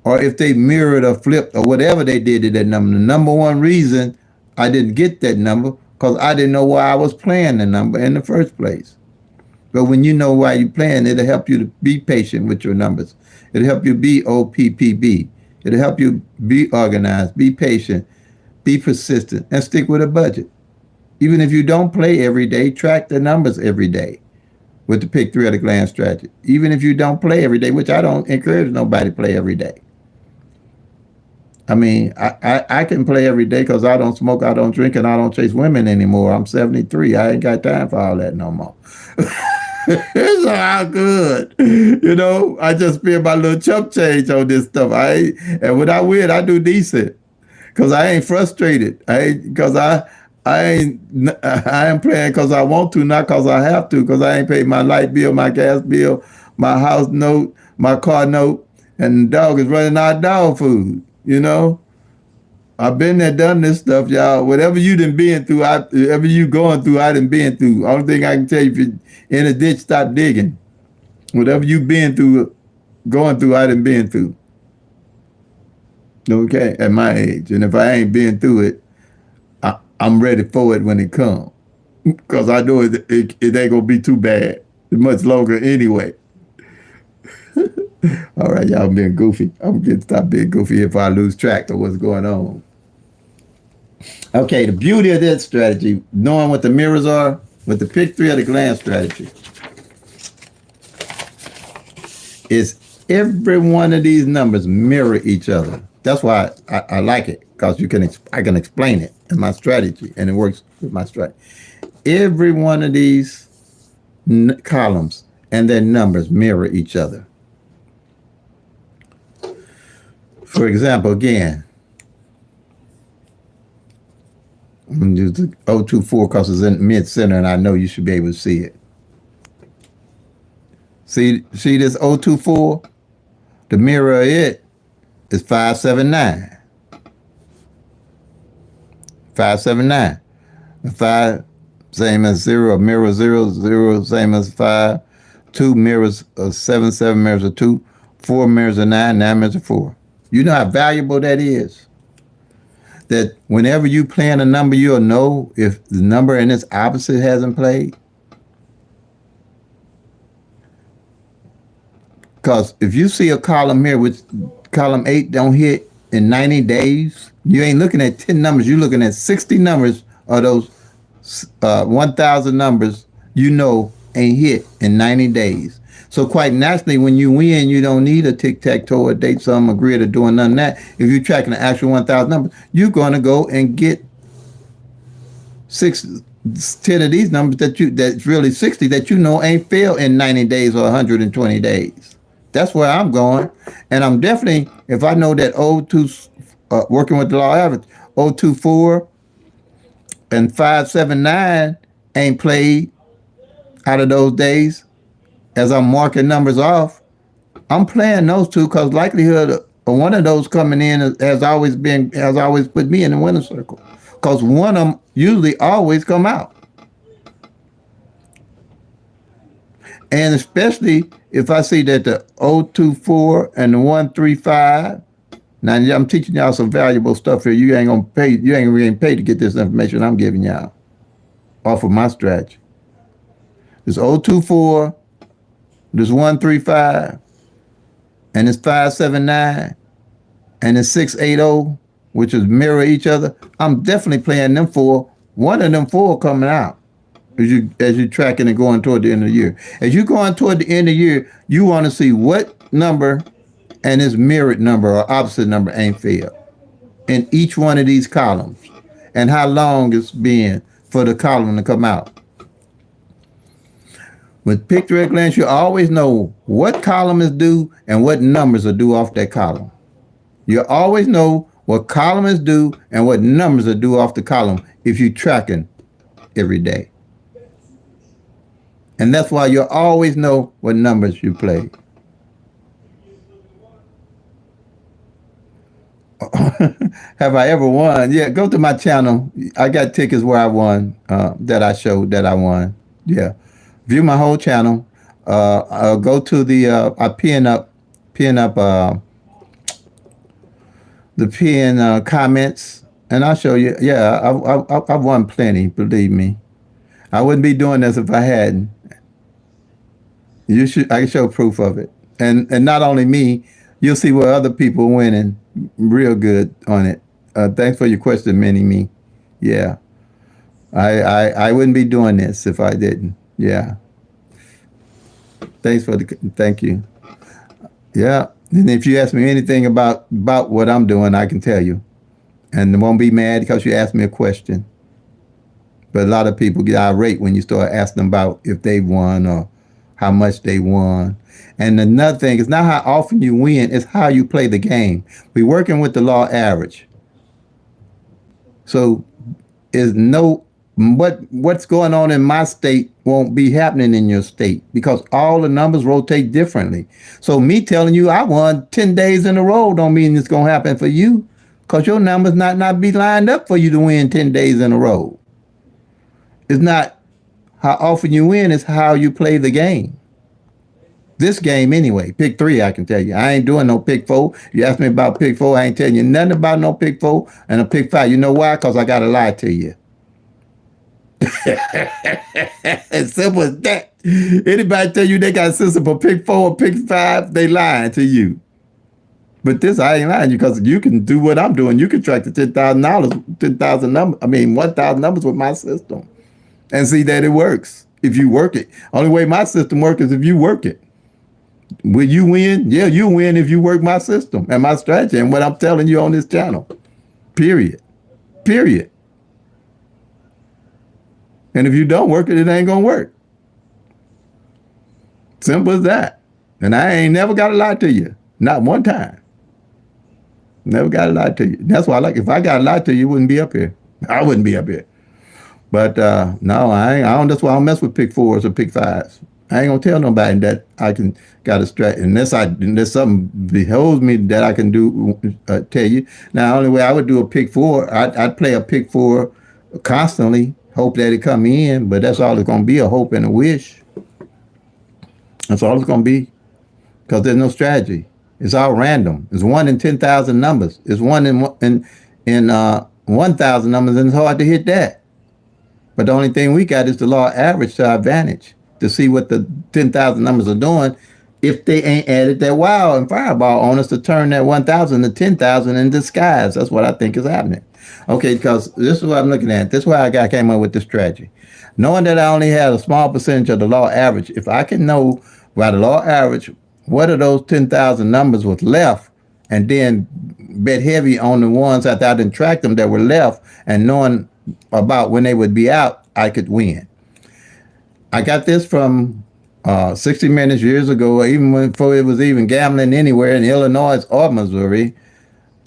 Or if they mirrored or flipped or whatever they did to that number. The number one reason I didn't get that number because I didn't know why I was playing the number in the first place. But when you know why you're playing, it'll help you to be patient with your numbers. It'll help you be OPPB. It'll help you be organized, be patient, be persistent, and stick with a budget. Even if you don't play every day, track the numbers every day. with the pick three of the gland strategy. Even if you don't play every day, which I don't encourage nobody to play every day. I mean, I can play every day because I don't smoke, I don't drink, and I don't chase women anymore. I'm 73. I ain't got time for all that no more. It's all good. I just spend my little chump change on this stuff. And when I win, I do decent. Cause I ain't frustrated. I am playing cause I want to, not cause I have to. Cause I ain't paid my light bill, my gas bill, my house note, my car note, and the dog is running out of dog food. I've been there, done this stuff, y'all. Whatever you done been through, whatever you going through, I done been through. Only thing I can tell you, if you're in a ditch, stop digging. Whatever you been through, going through, I done been through. Okay, at my age, and if I ain't been through it, I'm ready for it when it comes, because I know it ain't gonna be too bad much longer anyway. All right, y'all being goofy. I'm gonna stop being goofy if I lose track of what's going on. Okay, the beauty of this strategy, knowing what the mirrors are, with the pick three of the gland strategy, is every one of these numbers mirror each other. That's why I like it, because I can explain it in my strategy, and it works with my strategy. Every one of these columns and their numbers mirror each other. For example, again, I'm going to use the 024 because it's in mid-center, and I know you should be able to see it. See this 024? The mirror of it is 579. 579. 5, same as 0, mirror 0, 0, same as 5. 2 mirrors of 7, 7 mirrors of 2. 4 mirrors of 9, 9 mirrors of 4. You know how valuable that is? That whenever you plan a number, you'll know if the number in its opposite hasn't played. Because if you see a column here, which column 8 don't hit in 90 days, you ain't looking at 10 numbers, you're looking at 60 numbers of those 1,000 numbers ain't hit in 90 days. So quite naturally, when you win, you don't need a tic-tac-toe, a date, some, a grid, or doing none of that. If you're tracking the actual 1,000 numbers, you're going to go and get 10 of these numbers that's really 60 that ain't failed in 90 days or 120 days. That's where I'm going. And I'm definitely, if I know that 02, working with the law average, 024 and 579 ain't played out of those days, as I'm marking numbers off, I'm playing those two because likelihood of one of those coming in has always put me in the winner circle. Because one of them usually always come out. And especially if I see that the 024 and the 135, now I'm teaching y'all some valuable stuff here. You ain't getting paid to get this information I'm giving y'all off of my strategy. This 024, this 135, and this 579, and this 680, which is mirror each other. I'm definitely playing them four. One of them four coming out as you tracking and going toward the end of the year. As you going toward the end of the year, you want to see what number and its mirrored number or opposite number ain't failed in each one of these columns, and how long it's been for the column to come out. With pick-three glance, you always know what column is due and what numbers are due off that column. You always know what column is due and what numbers are due off the column if you're tracking every day. And that's why you always know what numbers you play. Have I ever won? Yeah, go to my channel. I got tickets where I won, that I showed that I won. Yeah. View my whole channel. I'll go to the I pin up the pin comments, and I'll show you. Yeah, I've won plenty. Believe me, I wouldn't be doing this if I hadn't. I can show proof of it, and not only me. You'll see where other people winning real good on it. Thanks for your question, Mini Me. Yeah, I wouldn't be doing this if I didn't. Yeah. Thanks for the thank you. Yeah. And if you ask me anything about what I'm doing, I can tell you, and won't be mad because you asked me a question. But a lot of people get irate when you start asking them about if they won or how much they won. And another thing is not how often you win; it's how you play the game. We're working with the law average, so is no what's going on in my state won't be happening in your state because all the numbers rotate differently. So me telling you I won 10 days in a row don't mean it's going to happen for you because your numbers not be lined up for you to win 10 days in a row. It's not how often you win, it's how you play the game. This game anyway, pick three, I can tell you. I ain't doing no pick four. You ask me about pick four, I ain't telling you nothing about no pick four and a pick five. You know why? Because I got to lie to you. As simple as that. Anybody tell you they got a system for pick four or pick five, they lying to you. But this I ain't lying to you because you can do what I'm doing. You can track the $10,000, 10,000 numbers. I mean 1,000 numbers with my system, and see that it works if you work it. Only way my system works is if you work it. Will you win? Yeah, you win if you work my system and my strategy and what I'm telling you on this channel. Period. Period. And if you don't work it, it ain't gonna work. Simple as that. And I ain't never got to lie to you. Not one time. Never got to lie to you. That's why I like if I got to lie to you, you wouldn't be up here. I wouldn't be up here. But no, I don't. That's why I don't mess with pick fours or pick fives. I ain't gonna tell nobody that I can got a strat unless something beholds me that I can do. Tell you now. The only way I would do a pick four, I'd play a pick four constantly, hope that it come in. But that's all it's gonna be, a hope and a wish. That's all it's gonna be, because there's no strategy. It's all random. It's 1 in 10,000 numbers. It's 1 in 1,000 numbers, and it's hard to hit that. But the only thing we got is the law average to our advantage to see what the 10,000 numbers are doing if they ain't added that wow and fireball on us to turn that 1,000 to 10,000 in disguise. That's what I think is happening. Okay, because this is what I'm looking at. This is why I came up with this strategy. Knowing that I only had a small percentage of the law average, if I can know by the law average what are those 10,000 numbers was left, and then bet heavy on the ones after I didn't track them that were left, and knowing about when they would be out, I could win. I got this from 60 Minutes years ago, even before it was even gambling anywhere in Illinois or Missouri.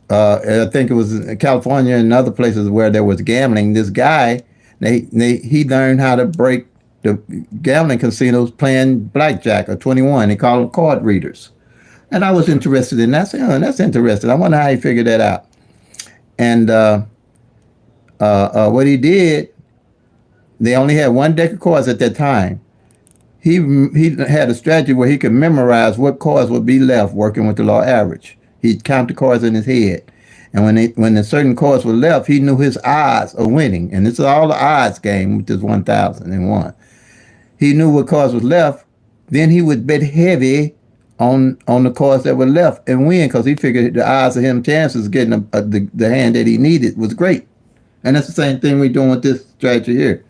I think it was in California and other places where there was gambling. This guy, he learned how to break the gambling casinos playing blackjack or 21. They call them card readers. And I was interested in that. I said, oh, that's interesting. I wonder how he figured that out. And what he did, they only had one deck of cards at that time. He had a strategy where he could memorize what cards would be left working with the law average. He'd count the cards in his head. And when the certain cards were left, he knew his odds of winning. And this is all the odds game with this 1,001. He knew what cards was left. Then he would bet heavy on the cards that were left and win, because he figured the odds of him chances of getting the hand that he needed was great. And that's the same thing we're doing with this strategy here.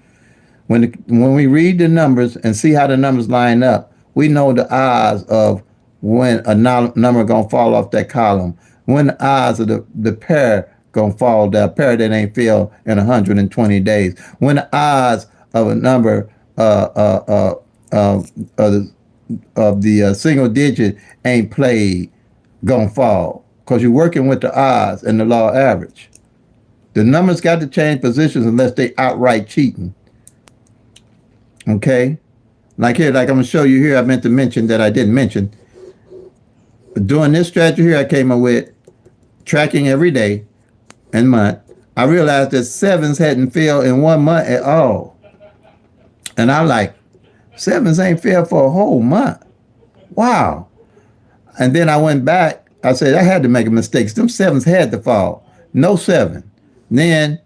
When we read the numbers and see how the numbers line up, we know the odds of when a number gonna fall off that column, when the odds of the pair gonna fall, that pair that ain't fell in 120 days, when the odds of a number of the single digit ain't played gonna fall, because you're working with the odds and the law average. The numbers got to change positions unless they outright cheating. Okay, like here, like I'm gonna show you here. I meant to mention that I didn't mention. Doing this strategy here, I came up with tracking every day and month. I realized that sevens hadn't failed in 1 month at all, and I like, sevens ain't failed for a whole month. Wow. And then I went back. I said I had to make a mistake. Them sevens had to fall. No seven. Then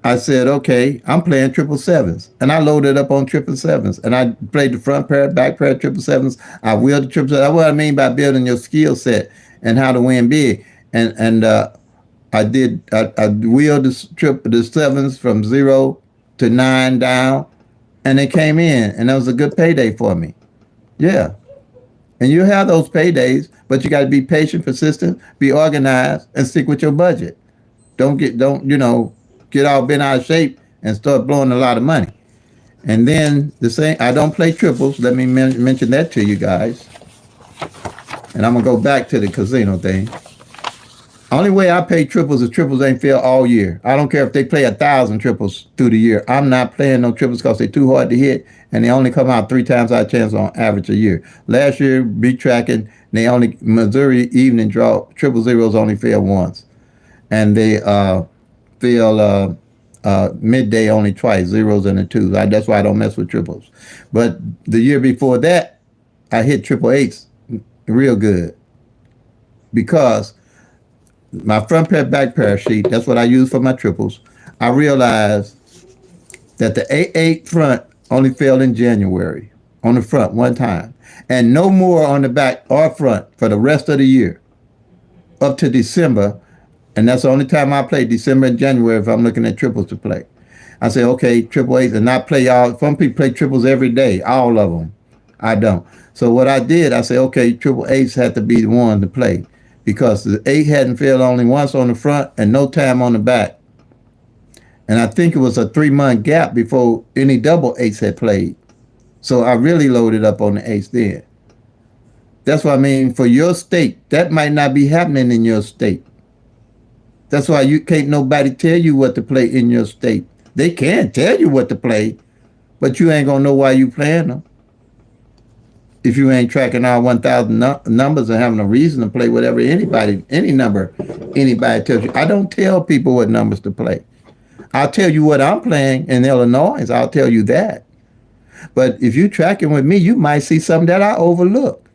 I said, okay, I'm playing triple sevens. And I loaded up on triple sevens. And I played the front pair, back pair, triple sevens. I wheeled the triple sevens. That's what I mean by building your skill set and how to win big. And I wheeled the sevens from 0 to 9 down. and they came in, and that was a good payday for me. Yeah. And you have those paydays, but you got to be patient, persistent, be organized, and stick with your budget. Don't get all bent out of shape and start blowing a lot of money. And then the same, I don't play triples. Let me mention that to you guys. And I'm gonna go back to the casino thing. Only way I pay triples is triples ain't fail all year. I don't care if they play 1,000 triples through the year. I'm not playing no triples because they're too hard to hit, and they only come out 3 times out of chance on average a year. Last year, beat tracking, they only Missouri evening draw triple zeros only fail once, and they fail midday only twice, zeros and the twos. That's why I don't mess with triples. But the year before that, I hit triple eights real good because my front pair, back pair sheet, that's what I use for my triples. I realized that the A8 front only failed in January on the front one time, and no more on the back or front for the rest of the year up to December. And that's the only time I play, December and January, if I'm looking at triples to play. I say, okay, triple eights, and not play all. Some people play triples every day, all of them. I don't. So what I did, I said, okay, triple eights had to be the one to play because the eight hadn't failed only once on the front and no time on the back. And I think it was a 3-month gap before any double eights had played. So I really loaded up on the eights then. That's what I mean. For your state, that might not be happening in your state. That's why you can't nobody tell you what to play in your state. They can tell you what to play, but you ain't gonna know why you playing them if you ain't tracking all 1,000 numbers and having a reason to play whatever any number anybody tells you. I don't tell people what numbers to play. I'll tell you what I'm playing in Illinois. I'll tell you that. But if you're tracking with me, you might see something that I overlook.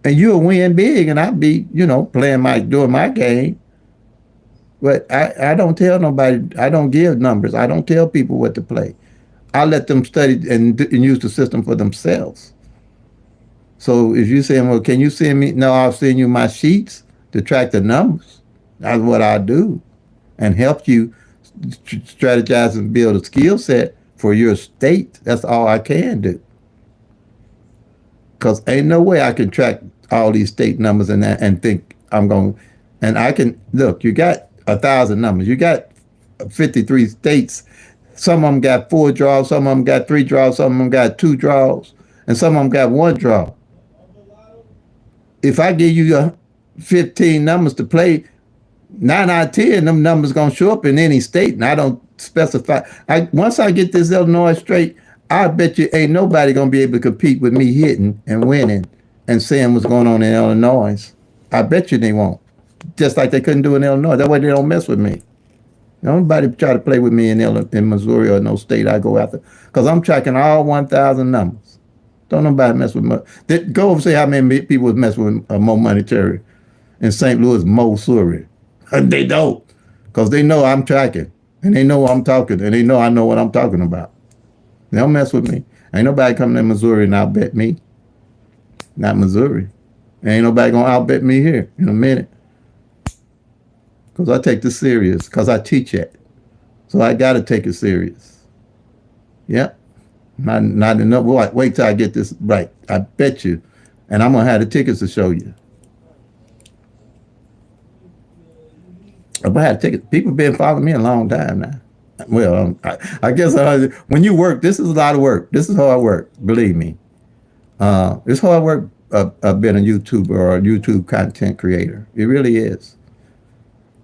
And you'll win big, and I'll be, doing my game. But I don't tell nobody, I don't give numbers. I don't tell people what to play. I let them study and use the system for themselves. So if you're saying, well, can you send me? No, I'll send you my sheets to track the numbers. That's what I do and help you strategize and build a skill set for your state. That's all I can do. Because ain't no way I can track all these state numbers and think I'm going. And I can look. You got 1,000 numbers. You got 53 states. Some of them got 4 draws. Some of them got 3 draws. Some of them got 2 draws, and some of them got 1 draw. If I give you 15 numbers to play, 9 out of 10 them numbers gonna show up in any state, and I don't specify. Once I get this Illinois straight, I bet you ain't nobody gonna be able to compete with me hitting and winning and saying what's going on in Illinois. I bet you they won't. Just like they couldn't do in Illinois. That way they don't mess with me. Nobody try to play with me in Missouri or no state I go after, because I'm tracking all 1,000 numbers. Don't nobody mess with me. Go over and say how many people was messing with Mo Monetary in St. Louis, Missouri. They don't, because they know I'm tracking, and they know I'm talking, and they know I know what I'm talking about. They don't mess with me. Ain't nobody coming to Missouri and outbet me. Not Missouri. Ain't nobody gonna outbet me here in a minute. Because I take this serious, because I teach it. So I got to take it serious. Yep. Not enough. Wait till I get this right. I bet you. And I'm going to have the tickets to show you. I'm going to have tickets. People been following me a long time now. Well, I guess when you work, this is a lot of work. This is hard work. Believe me. It's hard work being a YouTuber or a YouTube content creator. It really is.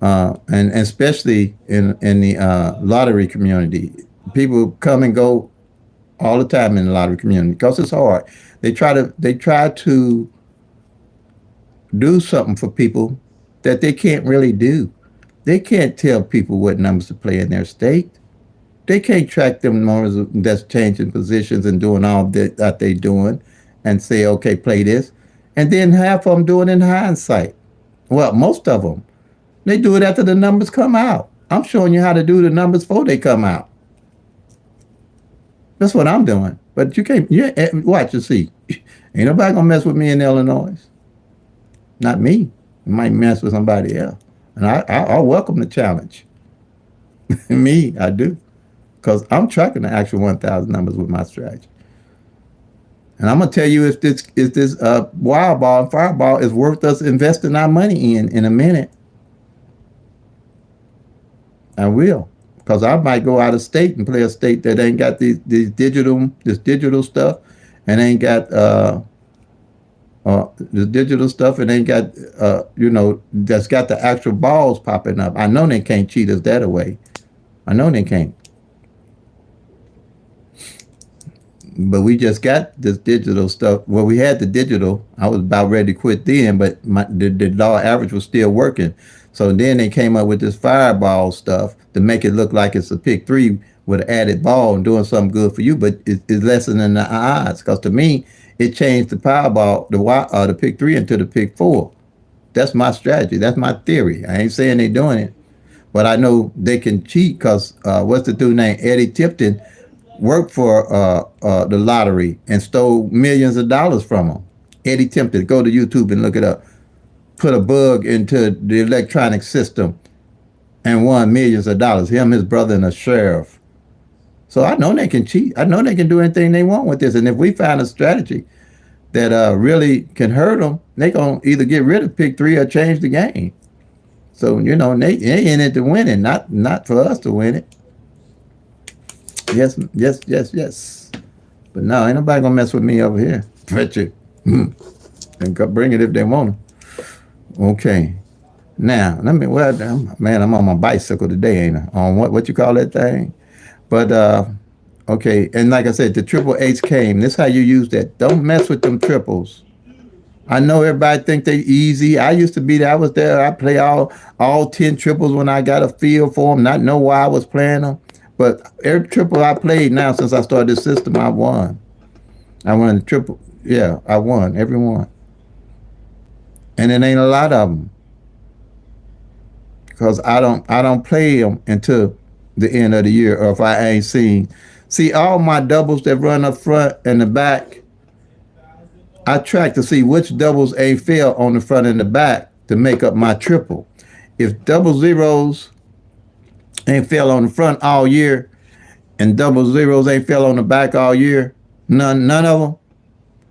And especially in the lottery community, people come and go all the time in the lottery community because it's hard. They try to do something for people that they can't really do. They can't tell people what numbers to play in their state. They can't track them numbers that's changing positions and doing all that they doing, and say, okay, play this, and then half of them do it in hindsight. Well, most of them. They do it after the numbers come out. I'm showing you how to do the numbers before they come out. That's what I'm doing. But you can't, watch and see. Ain't nobody gonna mess with me in Illinois. Not me. You might mess with somebody else. And I'll welcome the challenge. Me, I do. because I'm tracking the actual 1,000 numbers with my strategy. And I'm gonna tell you if this wild ball and fireball is worth us investing our money in a minute. I will, because I might go out of state and play a state that ain't got this digital stuff, and ain't got the digital stuff, and ain't got that's got the actual balls popping up. I know they can't cheat us that away. I know they can't. But we just got this digital stuff. Well, we had the digital. I was about ready to quit then, but the law average was still working. So then they came up with this fireball stuff to make it look like it's a pick 3 with an added ball and doing something good for you, but it's lessening the odds. Because to me, it changed the powerball, the pick 3 into the pick 4. That's my strategy. That's my theory. I ain't saying they're doing it, but I know they can cheat because what's the dude named Eddie Tipton worked for the lottery and stole millions of dollars from them. Eddie Tipton, go to YouTube and look it up. Put a bug into the electronic system and won millions of dollars. Him, his brother, and a sheriff. So I know they can cheat. I know they can do anything they want with this. And if we find a strategy that really can hurt them, they gonna either get rid of pick 3 or change the game. So they in it to win it, not for us to win it. Yes, yes, yes, yes. But no, ain't nobody gonna mess with me over here. Bet you. And bring it if they want to. Okay. Now, man, I'm on my bicycle today, ain't I? On what you call that thing? But okay, and like I said, the triple H came. This how you use that. Don't mess with them triples. I know everybody think they easy. I used to be there. I was there. I play all 10 triples when I got a feel for them, not know why I was playing them. But every triple I played now since I started this system, I won. I won the triple. Yeah, I won every one. And it ain't a lot of them because I don't play them until the end of the year, or if I ain't seen. See, all my doubles that run up front and the back, I track to see which doubles ain't fail on the front and the back to make up my triple. If double zeros ain't fail on the front all year and double zeros ain't fail on the back all year, none of them.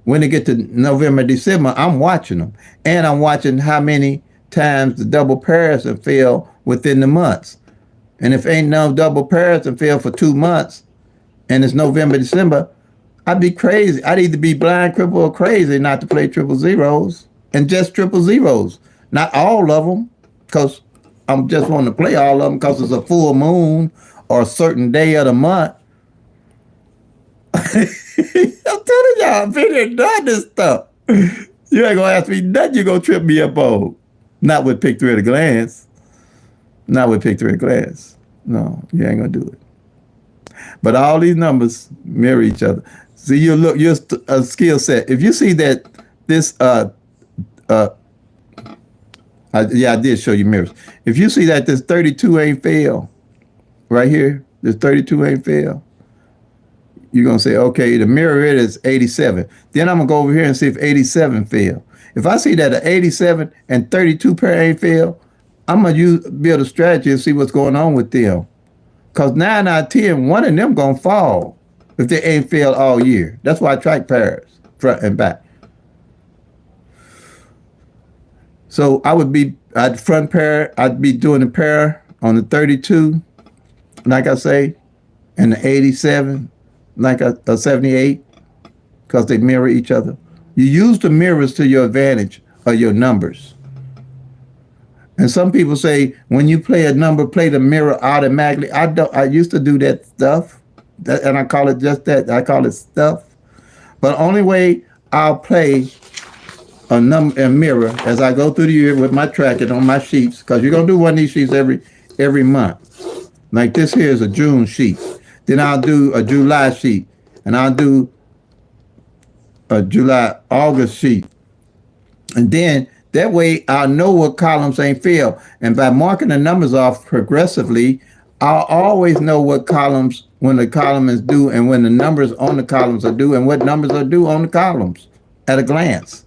When they get to November, December, I'm watching them. And I'm watching how many times the double pairs have failed within the months. And if ain't no double pairs have failed for 2 months and it's November, December, I'd be crazy. I'd either be blind, crippled, or crazy not to play triple zeros and just triple zeros. Not all of them, because I'm just wanting to play all of them because it's a full moon or a certain day of the month. I'm telling y'all, I've been here and done this stuff. You ain't gonna ask me nothing, you gonna trip me up on. Not with pick 3 at a glance. Not with pick 3 at a glance. No, you ain't gonna do it. But all these numbers mirror each other. See, your skill set. If you see that this I did show you mirrors. If you see that this 32 ain't fail right here, this 32 ain't fail, you're gonna say, okay, the mirror it is 87. Then I'm gonna go over here and see if 87 fail. If I see that an 87 and 32 pair ain't fail, I'm gonna build a strategy and see what's going on with them. Cause 9 out of 10, one of them gonna fall if they ain't failed all year. That's why I track pairs, front and back. So I'd front pair, I'd be doing a pair on the 32, like I say, and the 87, like a 78, because they mirror each other. You use the mirrors to your advantage of your numbers. And some people say when you play a number, play the mirror automatically. I don't. I used to do that stuff, and I call it just that. I call it stuff. But only way I'll play a number and mirror as I go through the year with my tracking on my sheets, because you're gonna do one of these sheets every month. Like this here is a June sheet. Then I'll do a July sheet, and I'll do a August sheet, and then that way I'll know what columns ain't failed. And by marking the numbers off progressively, I'll always know what columns, when the column is due and when the numbers on the columns are due and what numbers are due on the columns at a glance.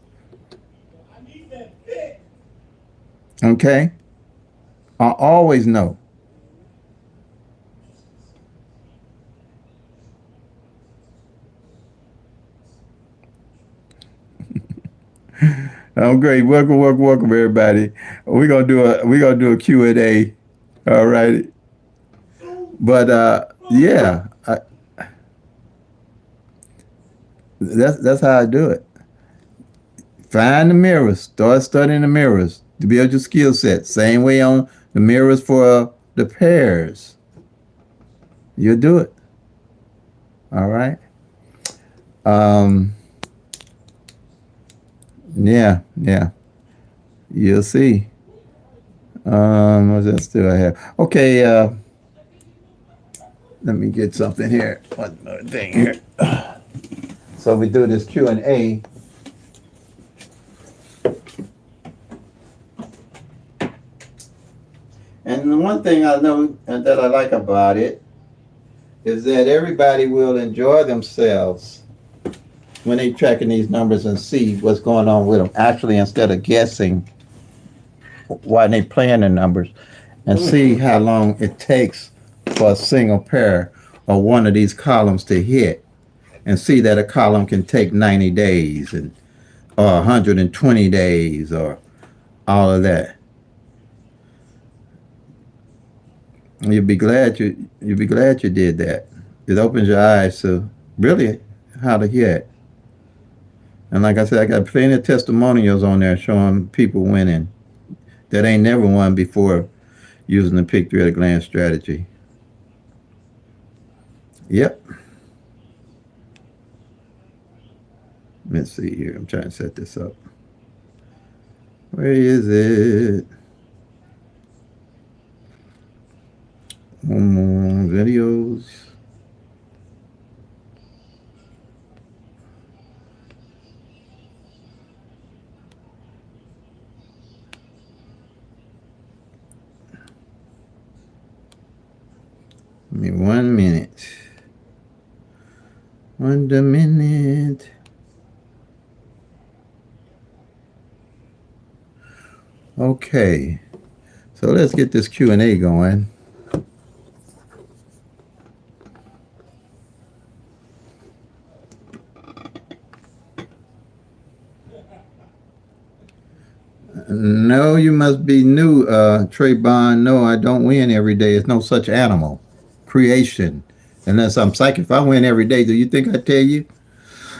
Okay? I always know. I'm great. Welcome, welcome, welcome, everybody. We're gonna do a Q&A. All right. But yeah, that's how I do it. Find the mirrors. Start studying the mirrors to build your skill set. Same way on the mirrors for the pairs. You'll do it. All right. Um. Yeah. Yeah. You'll see. What else do I have? Okay. Let me get something here. One more thing here. So we do this Q&A. And the one thing I know and that I like about it is that everybody will enjoy themselves when they tracking these numbers and see what's going on with them. Actually, instead of guessing why they playing the numbers, and see how long it takes for a single pair or one of these columns to hit, and see that a column can take 90 days and or 120 days or all of that. You'll be glad you did that. It opens your eyes to really how to hit. And like I said, I got plenty of testimonials on there showing people winning that ain't never won before using the PICK-3 at a glance strategy. Yep. Let's see here. I'm trying to set this up. Where is it? Videos. Give me 1 minute. 1 minute. Okay. So let's get this Q&A going. No, you must be new, Trey Bond. No, I don't win every day. It's no such animal. Creation. Unless I'm psychic. If I win every day, do you think I tell you?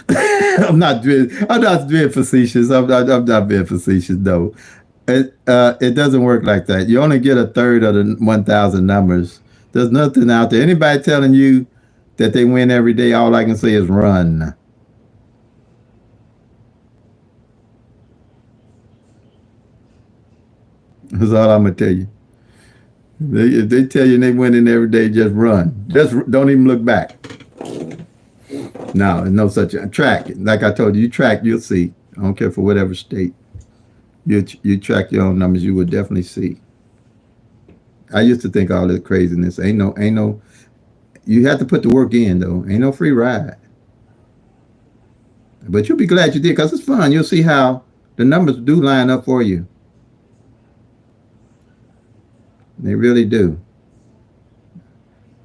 I'm not being facetious. I'm not being facetious, no. It doesn't work like that. You only get a third of the 1,000 numbers. There's nothing out there. Anybody telling you that they win every day, all I can say is run. That's all I'm gonna tell you. If they tell you they winning every day, just run. Just don't even look back. No, no such track. Like I told you, you track, you'll see. I don't care for whatever state. You track your own numbers, you will definitely see. I used to think all this craziness ain't no. You have to put the work in though. Ain't no free ride. But you'll be glad you did because it's fun. You'll see how the numbers do line up for you. They really do.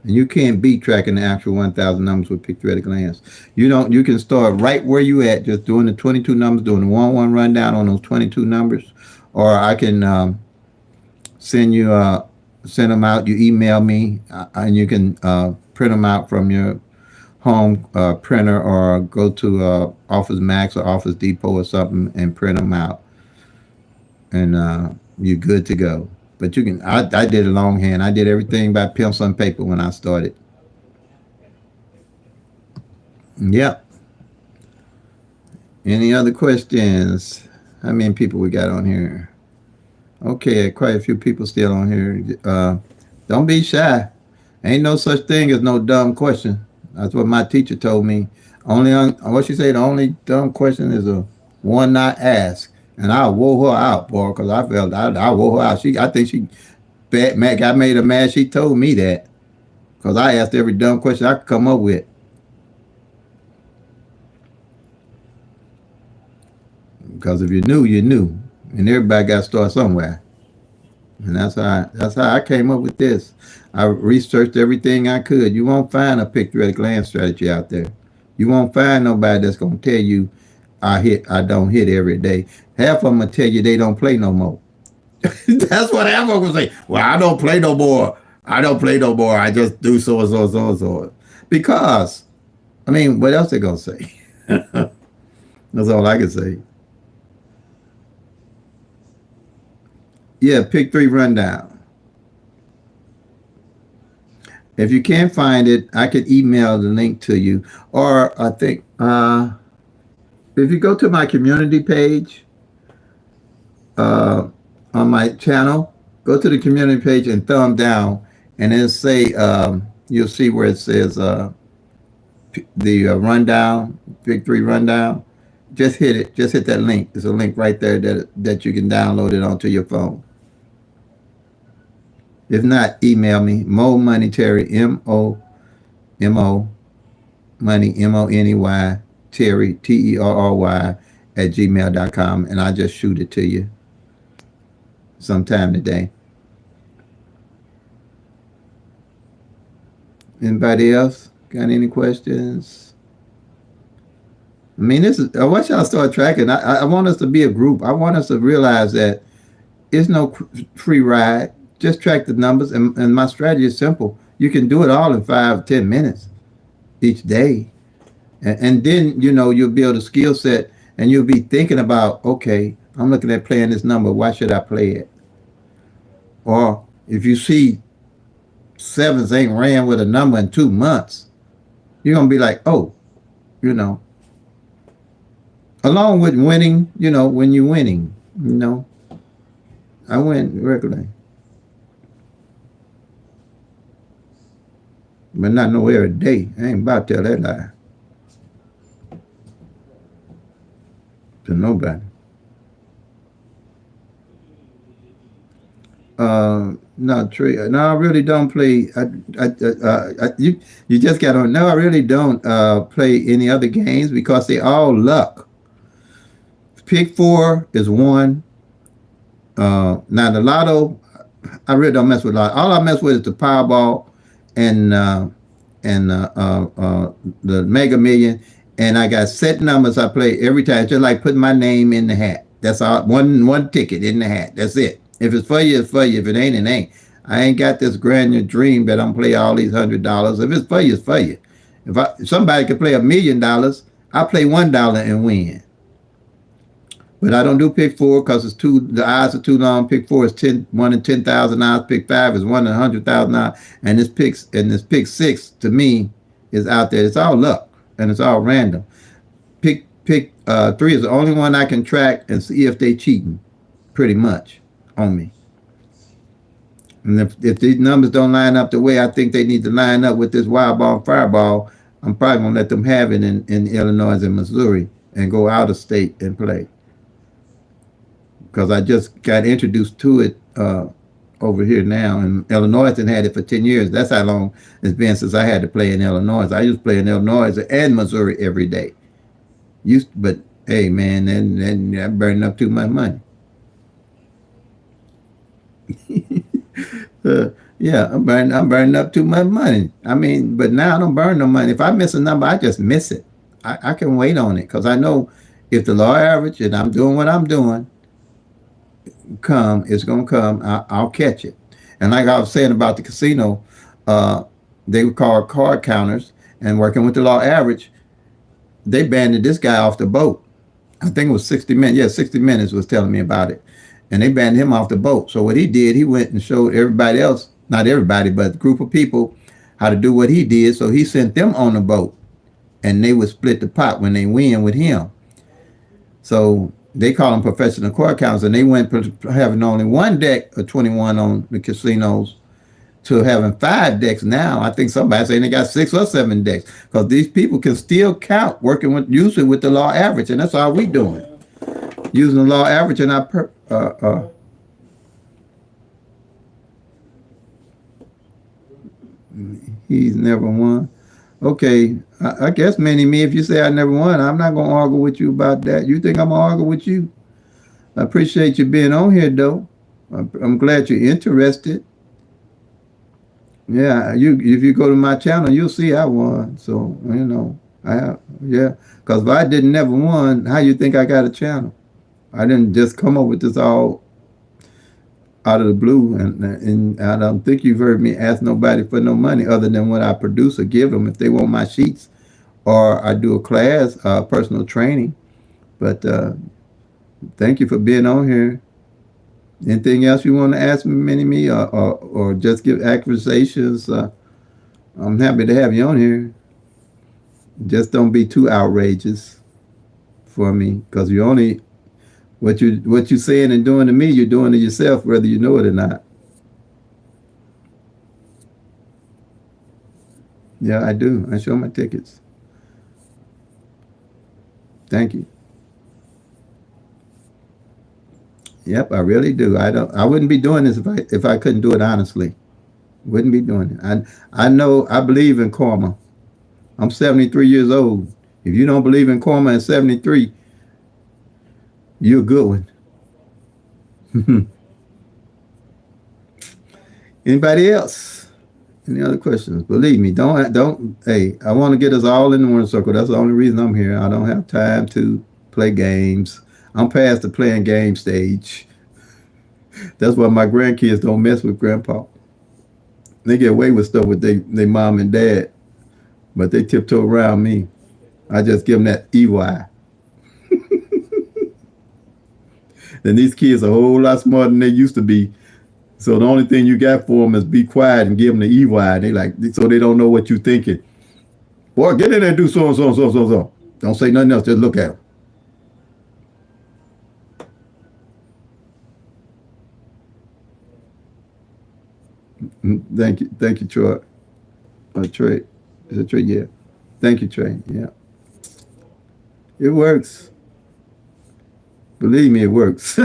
And you can't beat tracking the actual 1,000 numbers with PICK-3 at a glance. You can start right where you at, just doing the 22 numbers, doing the 1-1 rundown on those 22 numbers. Or I can send them out. You email me, and you can print them out from your home printer, or go to Office Max or Office Depot or something and print them out, and you're good to go. But you can. I did it longhand. I did everything by pencil and paper when I started. Yep. Any other questions? How many people we got on here? Okay, quite a few people still on here. Don't be shy. Ain't no such thing as no dumb question. That's what my teacher told me. Only on what she said. The only dumb question is a one not asked, and I wore her out, boy, because I felt I wore her out. I think she got made her mad. She told me that because I asked every dumb question I could come up with. Because if you knew, you knew, and everybody got to start somewhere. And that's how I came up with this. I researched everything I could. You won't find a PICK-3 at a glance strategy out there. You won't find nobody that's gonna tell you I don't hit every day. Half of them will tell you they don't play no more. That's what half of them will say. Well, I don't play no more. I don't play no more. I just do so and so and so and so. Because I mean, what else they gonna say? That's all I can say. Yeah, pick three rundown. If you can't find it, I could email the link to you. Or I think if you go to my community page uh, on my channel, go to the community page and thumb down, and then say you'll see where it says the rundown, pick three rundown. Just hit it. Just hit that link. There's a link right there that you can download it onto your phone. If not, email me Mo Money Terry MO Money MONEY Terry TERRY at gmail.com, and I'll just shoot it to you sometime today. Anybody else got any questions? I mean, this is. I want y'all to start tracking. I want us to be a group. I want us to realize that it's no free ride. Just track the numbers, and my strategy is simple. You can do it all in 5 to 10 minutes each day, and then you'll build a skill set, and you'll be thinking about, okay, I'm looking at playing this number. Why should I play it? Or if you see sevens ain't ran with a number in 2 months, you're gonna be like, oh, you know, along with winning, when you're winning, I win regularly, but not no every day. I ain't about to tell that lie to nobody. No, Trey. No, I really don't play. You just got to. No, I really don't play any other games because they all luck. Pick four is one. Now the lotto, I really don't mess with lotto. All I mess with is the Powerball and the Mega Million, and I got set numbers I play every time. Just like putting my name in the hat. That's all. One ticket in the hat. That's it. If it's for you, it's for you. If it ain't, it ain't. I ain't got this grand dream that I'm play all these $100. If it's for you, it's for you. If somebody could play $1,000,000, I play $1 and win. But I don't do pick four because it's too. The odds are too long. Pick four is 1 in 10,000 odds. Pick five is 1 in 100,000 odds. And this pick six to me is out there. It's all luck and it's all random. Pick three is the only one I can track and see if they cheating, pretty much, on me. And if these numbers don't line up the way I think they need to line up with this wild ball fireball, I'm probably gonna let them have it in Illinois and Missouri and go out of state and play. Because I just got introduced to it over here now. And Illinois and had it for 10 years. That's how long it's been since I had to play in Illinois. I used to play in Illinois and Missouri every day. But hey, man, then I'm burning up too much money. Yeah, I'm burning up too much money. I mean, but now I don't burn no money. If I miss a number, I just miss it. I can wait on it because I know if the law average and I'm doing what I'm doing, it's gonna come. I'll catch it. And like I was saying about the casino, they were called card counters, and working with the law average, they banned this guy off the boat. I think it was 60 Minutes. Yeah, 60 Minutes was telling me about it. And they banned him off the boat. So what he did, he went and showed everybody else, not everybody, but a group of people, how to do what he did. So he sent them on the boat, and they would split the pot when they win with him. So they call them professional card counters, and they went from having only one deck of 21 on the casinos to having 5 decks now. I think somebody saying they got 6 or 7 decks because these people can still count working usually with the law average, and that's all we doing, using the law average in our he's never won. Okay, I guess many me. If you say I never won, I'm not gonna argue with you about that. You think I'm gonna argue with you? I appreciate you being on here, though. I'm glad you're interested. Yeah, if you go to my channel, you'll see I won. So I have, yeah. Because if I didn't never won, how you think I got a channel? I didn't just come up with this all out of the blue, and I don't think you've heard me ask nobody for no money other than what I produce or give them if they want my sheets, or I do a class, personal training. But thank you for being on here. Anything else you want to ask me, Mini Me, or just give accusations? I'm happy to have you on here. Just don't be too outrageous for me, because you only what you saying and doing to me, you're doing to yourself, whether you know it or not. Yeah, I do. I show my tickets. Thank you. Yep, I really do. I don't. I wouldn't be doing this if I couldn't do it honestly. Wouldn't be doing it. I know. I believe in karma. I'm 73 years old. If you don't believe in karma at 73, you're a good one. Anybody else? Any other questions? Believe me, don't. Hey, I want to get us all in the one circle. That's the only reason I'm here. I don't have time to play games. I'm past the playing game stage. That's why my grandkids don't mess with grandpa. They get away with stuff with they mom and dad, but they tiptoe around me. I just give them that EY. And these kids are a whole lot smarter than they used to be. So the only thing you got for them is be quiet and give them the EY. They like so they don't know what you're thinking. Boy, get in there and do so and so and so and so and so. Don't say nothing else. Just look at them. Thank you, Troy. Trey. Is it Trey? Yeah. Thank you, Trey. Yeah. It works. Believe me, it works.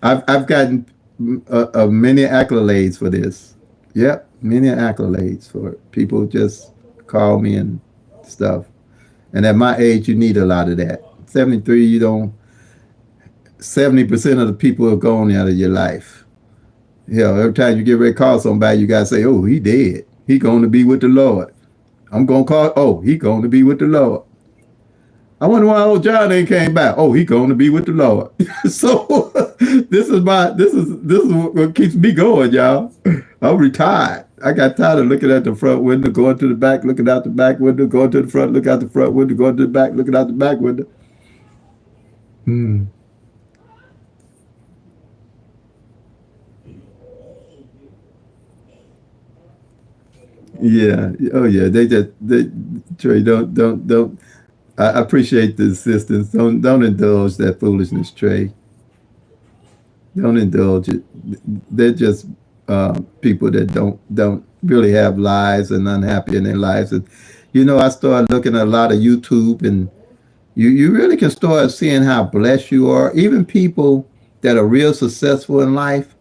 I've gotten many accolades for this. Yep, many accolades for it. People just call me and stuff. And at my age, you need a lot of that. 73, you don't. 70% of the people are gone out of your life. Every time you get ready to call somebody, you gotta say, "Oh, he dead. He going to be with the Lord." I'm gonna call. Oh, he going to be with the Lord. I wonder why old John ain't came back. Oh, he going to be with the Lord. So this is what keeps me going, y'all. I'm retired. I got tired of looking at the front window, going to the back, looking out the back window, going to the front, look out the front window, going to the back, looking out the back window. Hmm. Yeah. Oh yeah. They Trey, don't. I appreciate the assistance. Don't indulge that foolishness, Trey. Don't indulge it. They're just people that don't really have lives and unhappy in their lives. And I started looking at a lot of YouTube, and you really can start seeing how blessed you are. Even people that are real successful in life,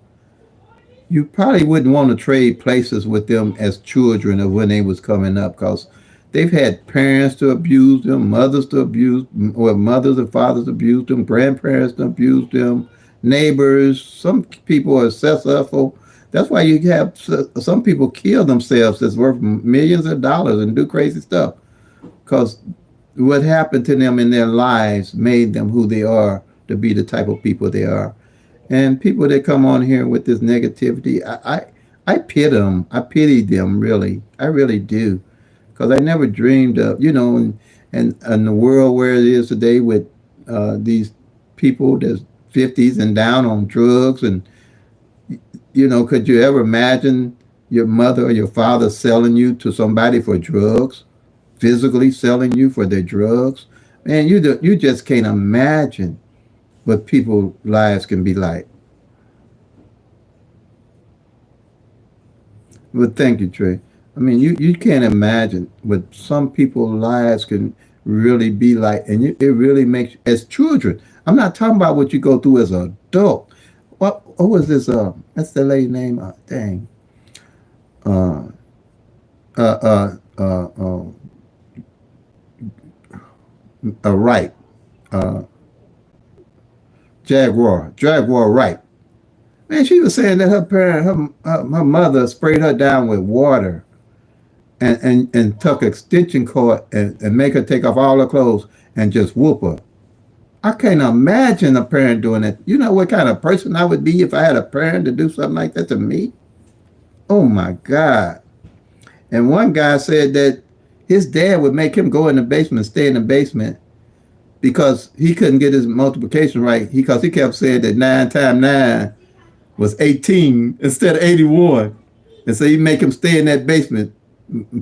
you probably wouldn't want to trade places with them as children of when they was coming up, because they've had parents to abuse them, mothers to abuse, or mothers and fathers abused them, grandparents to abuse them, neighbors. Some people are successful. That's why you have some people kill themselves that's worth millions of dollars and do crazy stuff, because what happened to them in their lives made them who they are to be the type of people they are. And people that come on here with this negativity, I pity them. I pity them, really. I really do. Because I never dreamed of, and the world where it is today with these people that's 50s and down on drugs. And, could you ever imagine your mother or your father selling you to somebody for drugs, physically selling you for their drugs? Man, you just can't imagine what people's lives can be like. But thank you, Trey. I mean, you can't imagine what some people's lives can really be like, and it really makes as children. I'm not talking about what you go through as an adult. What was this? That's the lady name. Dang. Uh, uh, uh, uh, uh, right. Uh, Jaguar, right. Man, she was saying that her mother sprayed her down with water and took extension cord and make her take off all her clothes and just whoop her. I can't imagine a parent doing that. You know what kind of person I would be if I had a parent to do something like that to me? Oh my God. And one guy said that his dad would make him go in the basement, stay in the basement, because he couldn't get his multiplication right. Because he kept saying that 9 times 9 was 18 instead of 81. And so he'd make him stay in that basement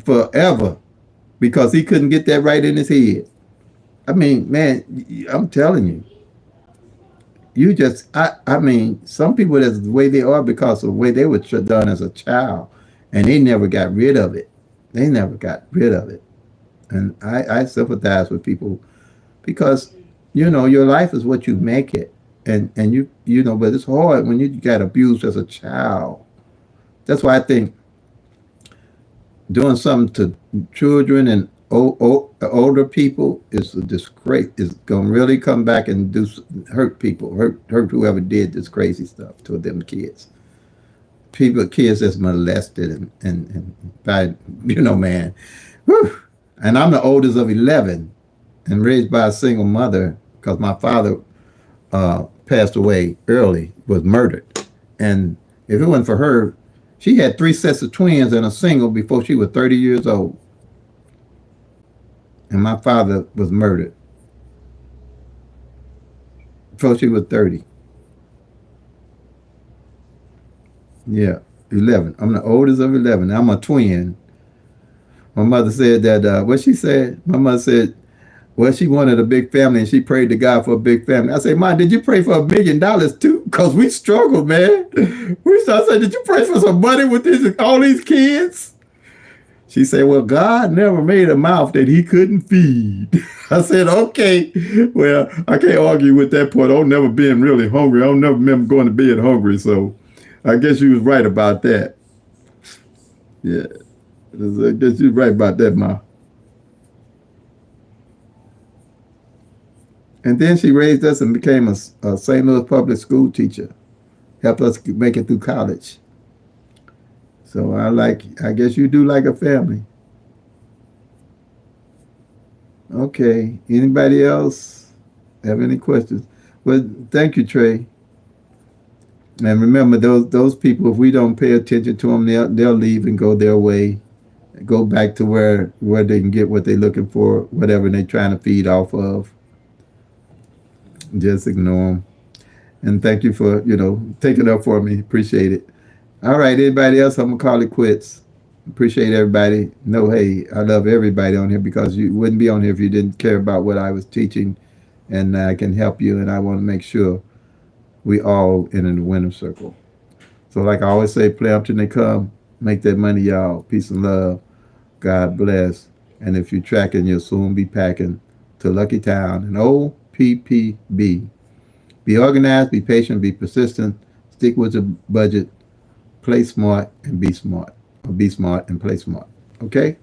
forever because he couldn't get that right in his head. I mean, man, I'm telling you, I mean, some people that's the way they are because of the way they were done as a child, and they never got rid of it. They never got rid of it. And I sympathize with people because, your life is what you make it. And but it's hard when you got abused as a child. That's why I think doing something to children and older people is a disgrace. It's gonna really come back and hurt people, hurt whoever did this crazy stuff to them kids. Kids that's molested and by man. Whew. And I'm the oldest of 11, and raised by a single mother because my father passed away early, was murdered, and if it wasn't for her, she had 3 sets of twins and a single before she was 30 years old. And my father was murdered before she was 30. Yeah, 11. I'm the oldest of 11. I'm a twin. My mother said that, what she said? My mother said, well, she wanted a big family and she prayed to God for a big family. I said, Mom, did you pray for $1 million too? Because we struggle, man. I said, did you pray for some money with all these kids? She said, well, God never made a mouth that he couldn't feed. I said, okay. Well, I can't argue with that point. I've never been really hungry. I don't never remember going to bed hungry. So I guess you was right about that. Yeah. I guess you was right about that, Ma. And then she raised us and became a St. Louis public school teacher. Helped us make it through college. So I guess you do like a family. Okay. Anybody else have any questions? Well, thank you, Trey. And remember, those people, if we don't pay attention to them, they'll leave and go their way, go back to where they can get what they're looking for, whatever they're trying to feed off of. Just ignore them. And thank you for taking up for me. Appreciate it. All right, anybody else? I'm gonna call it quits. Appreciate everybody. No, hey, I love everybody on here because you wouldn't be on here if you didn't care about what I was teaching, and I can help you. And I want to make sure we all in the winner circle. So, like I always say, play up till they come. Make that money, y'all. Peace and love. God bless. And if you're tracking, you'll soon be packing to Lucky Town and OPPB. Be organized, be patient, be persistent, stick with the budget, play smart and be smart. Or be smart and play smart. Okay?